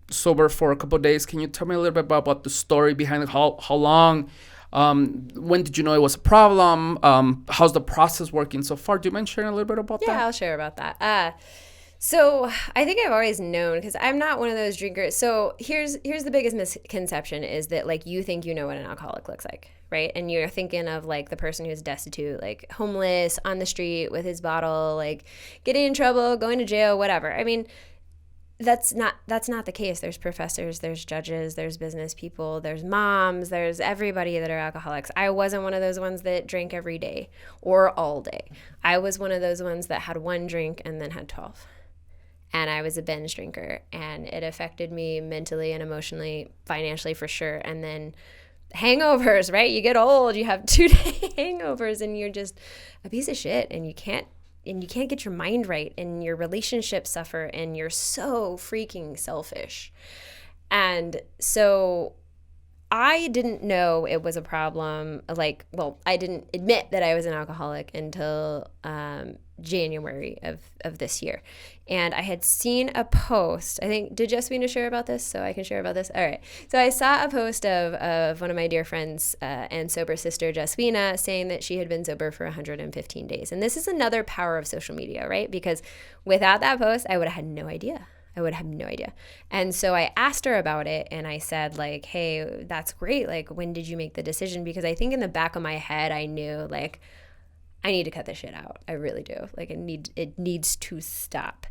sober for a couple of days? Can you tell me a little bit about the story behind it? How long? When did you know it was a problem? How's the process working so far? Do you mind sharing a little bit about that? Yeah, I'll share about that. So I think I've always known, because I'm not one of those drinkers. So here's the biggest misconception is that like you think you know what an alcoholic looks like, right? And you're thinking of like the person who's destitute, like homeless, on the street with his bottle, like getting in trouble, going to jail, whatever. I mean, that's not the case. There's professors, there's judges, there's business people, there's moms, there's everybody that are alcoholics. I wasn't one of those ones that drank every day or all day. I was one of those ones that had one drink and then had 12. And I was a binge drinker, and it affected me mentally and emotionally, financially for sure. And then hangovers, right? You get old, you have 2-day hangovers, and you're just a piece of shit, and you can't get your mind right, and your relationships suffer, and you're so freaking selfish. And so I didn't know it was a problem. I didn't admit that I was an alcoholic until January of this year. And I had seen a post, I think, did Jasmina share about this? So I can share about this? All right. So I saw a post of one of my dear friends and sober sister, Jasmina, saying that she had been sober for 115 days. And this is another power of social media, right? Because without that post, I would have had no idea. And so I asked her about it, and I said, like, hey, that's great. Like, when did you make the decision? Because I think in the back of my head, I knew, like, I need to cut this shit out. I really do. Like, it needs to stop.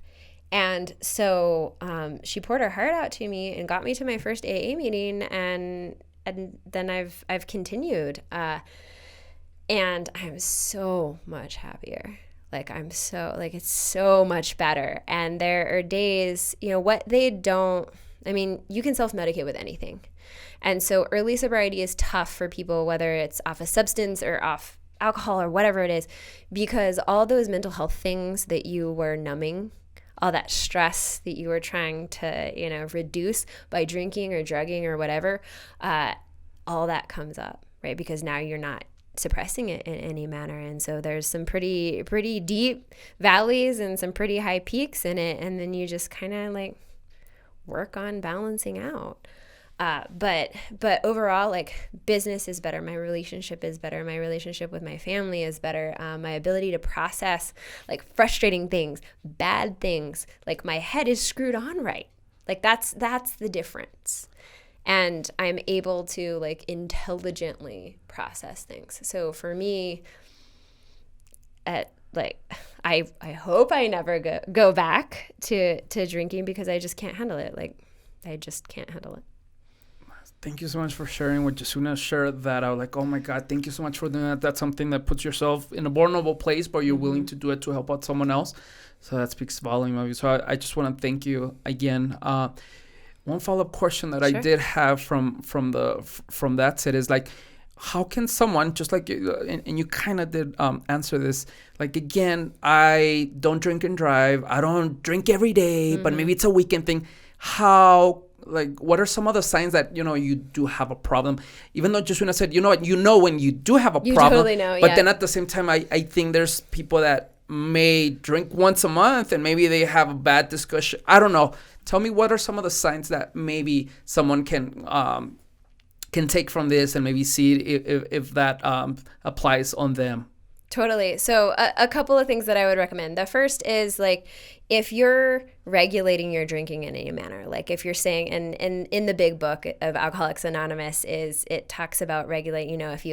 And so she poured her heart out to me and got me to my first AA meeting, and then I've continued. And I'm so much happier. Like it's so much better. And there are days, what they don't, I mean, you can self-medicate with anything. And so early sobriety is tough for people, whether it's off a substance or off alcohol or whatever it is, because all those mental health things that you were numbing, all that stress that you were trying to, reduce by drinking or drugging or whatever, all that comes up, right? Because now you're not suppressing it in any manner. And so there's some pretty deep valleys and some pretty high peaks in it. And then you just kind of like work on balancing out. But overall, like, business is better. My relationship is better. My relationship with my family is better. My ability to process like frustrating things, bad things, like my head is screwed on right. Like that's the difference. And I'm able to like intelligently process things. So for me, I hope I never go back to drinking, because I just can't handle it. Like, I just can't handle it. Thank you so much for sharing. When Jasuna shared that, I was like, oh my God, thank you so much for doing that. That's something that puts yourself in a vulnerable place, but you're willing to do it to help out someone else. So that speaks volume of you. So I just want to thank you again. One follow-up question that I did have from that set is like, how can someone, just like you, and you kind of did answer this, like, again, I don't drink and drive. I don't drink every day, but maybe it's a weekend thing. What are some of the signs that, you do have a problem? Even though Jasuna said, when you do have a problem. You totally know, but then at the same time, I think there's people that may drink once a month and maybe they have a bad discussion. I don't know. Tell me, what are some of the signs that maybe someone can take from this and maybe see if that applies on them? Totally. So a couple of things that I would recommend. The first is, like, if you're regulating your drinking in any manner, like if you're saying, and in the big book of Alcoholics Anonymous, it talks about regulate, if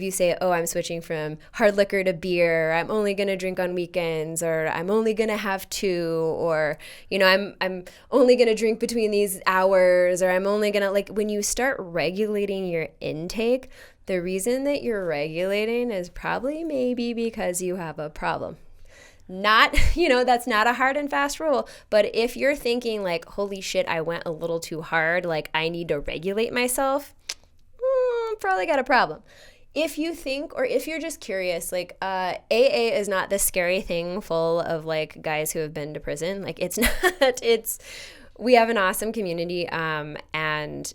you say, oh, I'm switching from hard liquor to beer, I'm only going to drink on weekends, or I'm only going to have 2, or, I'm only going to drink between these hours, or I'm only going to, like, when you start regulating your intake, the reason that you're regulating is probably maybe because you have a problem. Not, that's not a hard and fast rule. But if you're thinking like, holy shit, I went a little too hard, like I need to regulate myself, probably got a problem. If you think, or if you're just curious, like AA is not this scary thing full of like guys who have been to prison. Like, it's not. We have an awesome community, and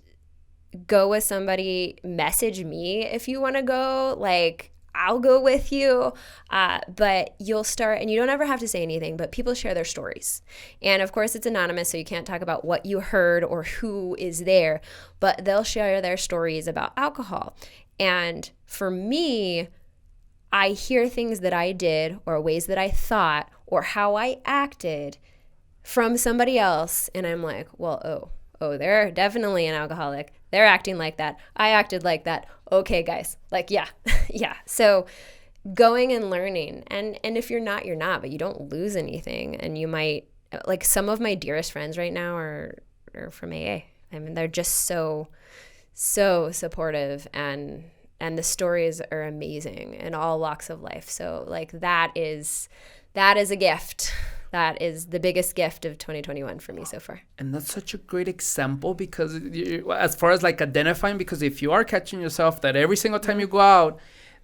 go with somebody. Message me if you want to go. Like, I'll go with you, but you'll start, and you don't ever have to say anything, but people share their stories. And of course it's anonymous, so you can't talk about what you heard or who is there, but they'll share their stories about alcohol. And for me, I hear things that I did, or ways that I thought, or how I acted from somebody else, and I'm like, well, oh, they're definitely an alcoholic. They're acting like that. I acted like that. Okay, guys. Like, yeah. Yeah. So going and learning. And if you're not, you're not, but you don't lose anything. And you might, like, some of my dearest friends right now are from AA. I mean, they're just so supportive, and the stories are amazing in all walks of life. So like, that is a gift. That is the biggest gift of 2021 for me so far. And that's such a great example, because as far as like identifying, because if you are catching yourself that every single time you go out,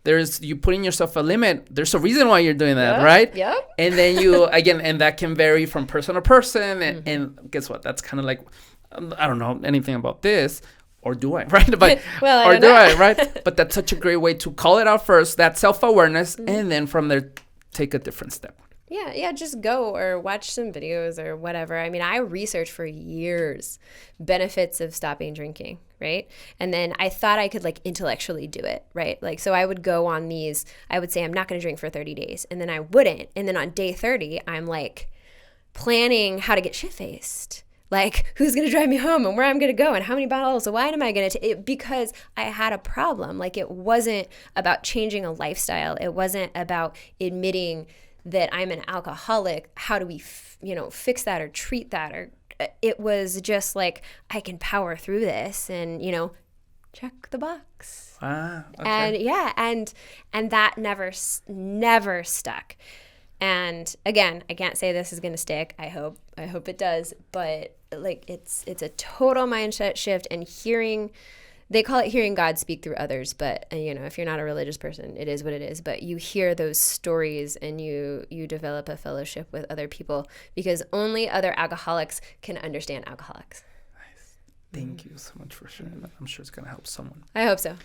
you putting yourself a limit, there's a reason why you're doing that, right? Yeah. And then you, again, and that can vary from person to person. And guess what? That's kind of like, I don't know anything about this. Or do I, right? But well, or do I, right? But that's such a great way to call it out first, that self-awareness, and then from there, take a different step. Yeah, just go or watch some videos or whatever. I mean, I researched for years benefits of stopping drinking, right? And then I thought I could like intellectually do it, right? Like, so I would go on these, I would say I'm not going to drink for 30 days, and then I wouldn't. And then on day 30, I'm like planning how to get shit-faced. Like, who's going to drive me home and where I'm going to go and how many bottles of wine am I going to take? Because I had a problem. Like, it wasn't about changing a lifestyle. It wasn't about admitting that I'm an alcoholic. How do we, fix that or treat that? Or it was just like, I can power through this and, check the box. Okay. And yeah, and that never stuck. And again, I can't say this is going to stick. I hope it does. But like it's a total mindset shift, and they call it hearing God speak through others. But if you're not a religious person, it is what it is. But you hear those stories, and you develop a fellowship with other people, because only other alcoholics can understand alcoholics. Nice. Thank you so much for sharing that. I'm sure it's going to help someone. I hope so.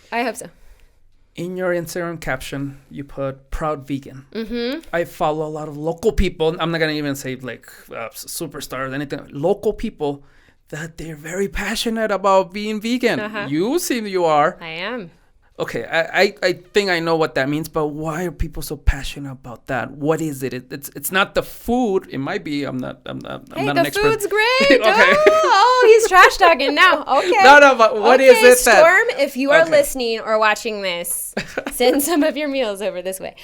In your Instagram caption, you put proud vegan. Mm-hmm. I follow a lot of local people. I'm not going to even say like superstars or anything. Local people that they're very passionate about being vegan. Uh-huh. You seem you are. I am. Okay, I think I know what that means, but why are people so passionate about that? What is it? It's not the food. It might be. I'm not an expert. The food's great. Okay. He's trash talking now. Okay. No, but what is it Storm, if you are listening or watching this, send some of your meals over this way.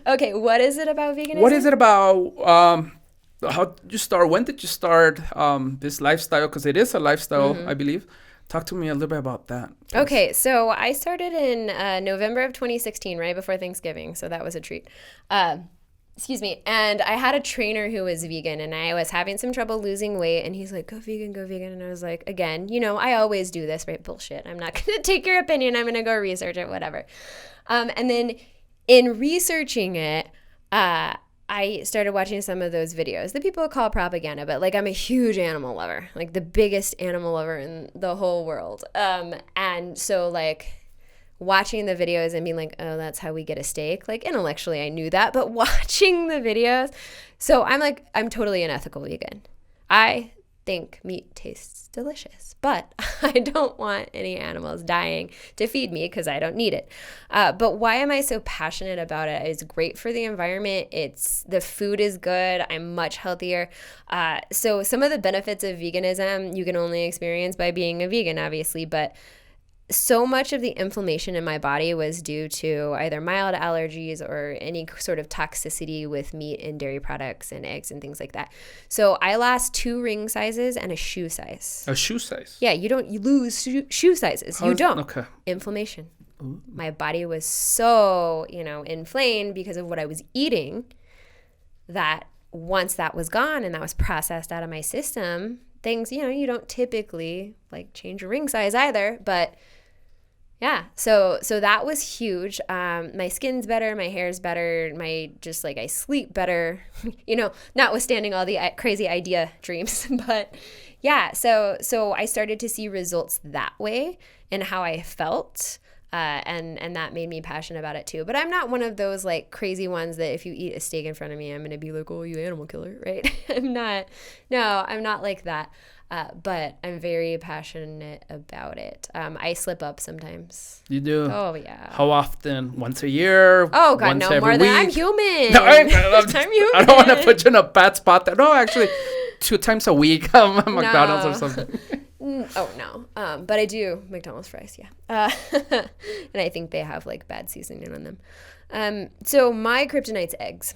Okay, what is it about veganism? What is it about? How did you start? When did you start this lifestyle? Because it is a lifestyle, I believe. Talk to me a little bit about that. Please. Okay, so I started in November of 2016, right before Thanksgiving, so that was a treat. Excuse me. And I had a trainer who was vegan, and I was having some trouble losing weight, and he's like, go vegan. And I was like, again, I always do this, right? Bullshit. I'm not going to take your opinion. I'm going to go research it, whatever. And then in researching it, I started watching some of those videos that people call propaganda, but like I'm a huge animal lover, like the biggest animal lover in the whole world. And so like watching the videos and being like, oh, that's how we get a steak. Like intellectually I knew that, but watching the videos. So I'm totally an ethical vegan. I think meat tastes delicious, but I don't want any animals dying to feed me because I don't need it. But why am I so passionate about it? It's great for the environment. The food is good. I'm much healthier. So some of the benefits of veganism you can only experience by being a vegan, obviously, but so much of the inflammation in my body was due to either mild allergies or any sort of toxicity with meat and dairy products and eggs and things like that. So I lost 2 ring sizes and a shoe size. A shoe size? Yeah, you lose shoe sizes. You don't. Okay. Inflammation. Ooh. My body was so, inflamed because of what I was eating that once that was gone and that was processed out of my system, things, you don't typically like change your ring size either, but yeah, so that was huge. My skin's better, my hair's better, I sleep better, notwithstanding all the crazy idea dreams. But yeah, so I started to see results that way and how I felt. And that made me passionate about it too. But I'm not one of those like crazy ones that if you eat a steak in front of me, I'm going to be like, oh, you animal killer, right? I'm not like that. But I'm very passionate about it. I slip up sometimes. You do? Oh, yeah. How often? Once a year? Oh, God, once no, more than I'm human. No, I'm human. I don't want to put you in a bad spot there. No, actually, 2 times a week at McDonald's or something. Oh, no. But I do McDonald's fries, yeah. And I think they have like bad seasoning on them. So my kryptonite's eggs.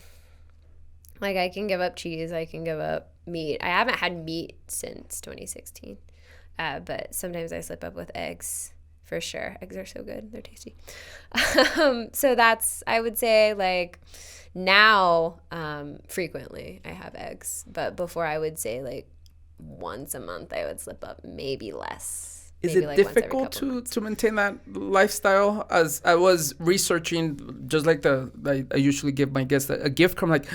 Like I can give up cheese. I can give up meat. I haven't had meat since 2016. But sometimes I slip up with eggs for sure. Eggs are so good. They're tasty. So that's, I would say like now, frequently I have eggs, but before I would say like once a month I would slip up, maybe less. Is it difficult to maintain that lifestyle? As I was researching, just like I usually give my guests a gift card, like,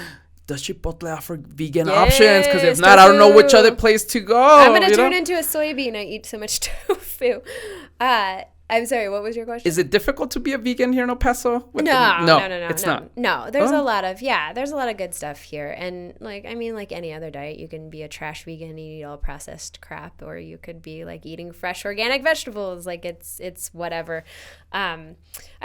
does Chipotle offer vegan options? Because if not, I don't know which other place to go. I'm going to turn into a soybean. I eat so much tofu. I'm sorry, what was your question? Is it difficult to be a vegan here in El Paso? No, it's not. No, there's a lot of good stuff here. And like any other diet, you can be a trash vegan and eat all processed crap, or you could be like eating fresh organic vegetables. Like it's whatever. I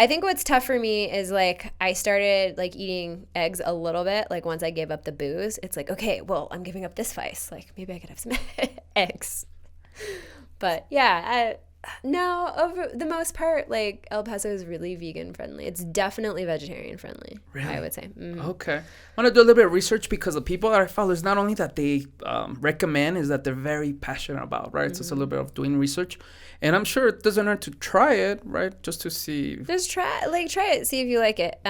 think what's tough for me is like I started like eating eggs a little bit. Like once I gave up the booze, it's like, okay, well, I'm giving up this vice. Like maybe I could have some eggs. But yeah, no, over the most part, like El Paso is really vegan friendly. It's definitely vegetarian friendly. Really? I would say. Mm-hmm. Okay. I want to do a little bit of research because the people that I follow is not only that they recommend, is that they're very passionate about, right? Mm-hmm. So it's a little bit of doing research. And I'm sure it doesn't hurt to try it, right? Just to see. Just try it. See if you like it.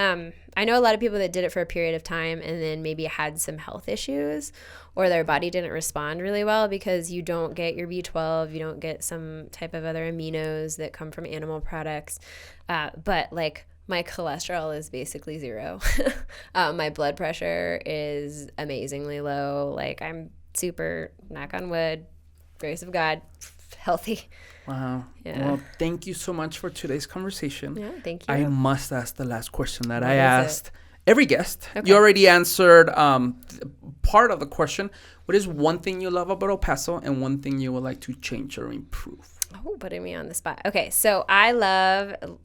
I know a lot of people that did it for a period of time and then maybe had some health issues or their body didn't respond really well because you don't get your B12, you don't get some type of other aminos that come from animal products. But like my cholesterol is basically 0. My blood pressure is amazingly low. Like I'm super, knock on wood, grace of God, healthy. Wow. Yeah. Well, thank you so much for today's conversation. Yeah, thank you. I must ask the last question that What I is asked every guest. Okay. You already answered part of the question. What is one thing you love about El Paso and one thing you would like to change or improve? Oh, putting me on the spot. Okay, so I love,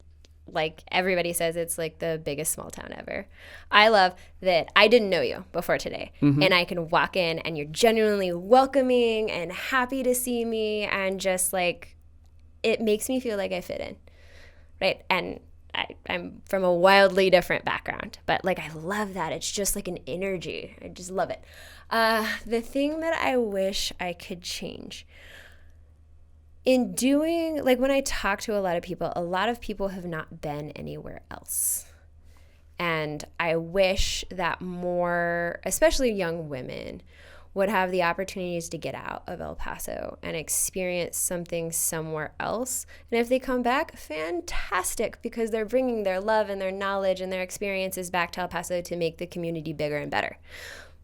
like everybody says, it's like the biggest small town ever. I love that I didn't know you before today, and I can walk in and you're genuinely welcoming and happy to see me, and just like it makes me feel like I fit in, right? And I'm from a wildly different background, but like I love that. It's just like an energy. I just love it. The thing that I wish I could change in doing, like when I talk to a lot of people have not been anywhere else. And I wish that more, especially young women, would have the opportunities to get out of El Paso and experience something somewhere else. And if they come back, fantastic, because they're bringing their love and their knowledge and their experiences back to El Paso to make the community bigger and better.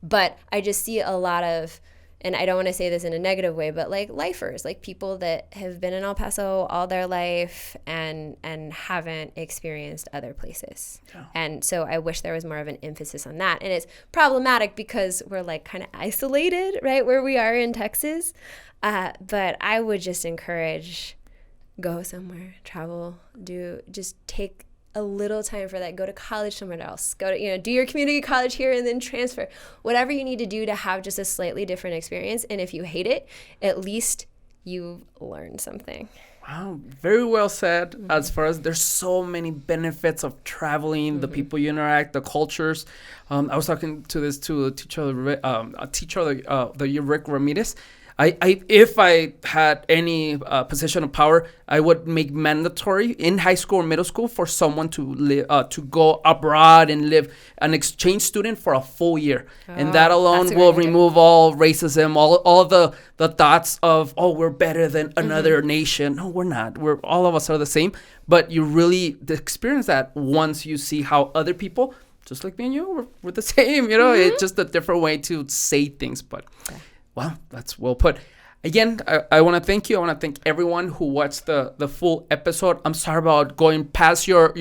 But I just see a lot of, and I don't want to say this in a negative way, but like lifers, like people that have been in El Paso all their life and haven't experienced other places. Yeah. And so I wish there was more of an emphasis on that. And it's problematic because we're like kind of isolated, right, where we are in Texas. But I would just encourage, go somewhere, travel, just take a little time for that. Go to college somewhere else. Go to, do your community college here and then transfer. Whatever you need to do to have just a slightly different experience. And if you hate it, at least you've learned something. Wow, very well said. As far as there's so many benefits of traveling, the people you interact, the cultures. I was talking to a teacher, Rick Ramirez. If I had any position of power, I would make mandatory in high school or middle school for someone to live, to go abroad and live an exchange student for a full year. And that alone will remove all racism, all the thoughts of, oh, we're better than another nation. No, we're not. All of us are the same. But you really experience that once you see how other people, just like me and you, we're the same. It's just a different way to say things. But wow, that's well put. Again, I want to thank you. I want to thank everyone who watched the full episode. I'm sorry about going past your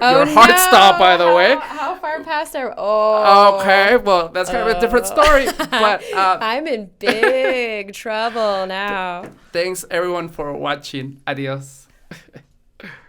hard stop, by the way. How far past are? Oh. Okay, well, that's kind of a different story. But I'm in big trouble now. Thanks, everyone, for watching. Adios.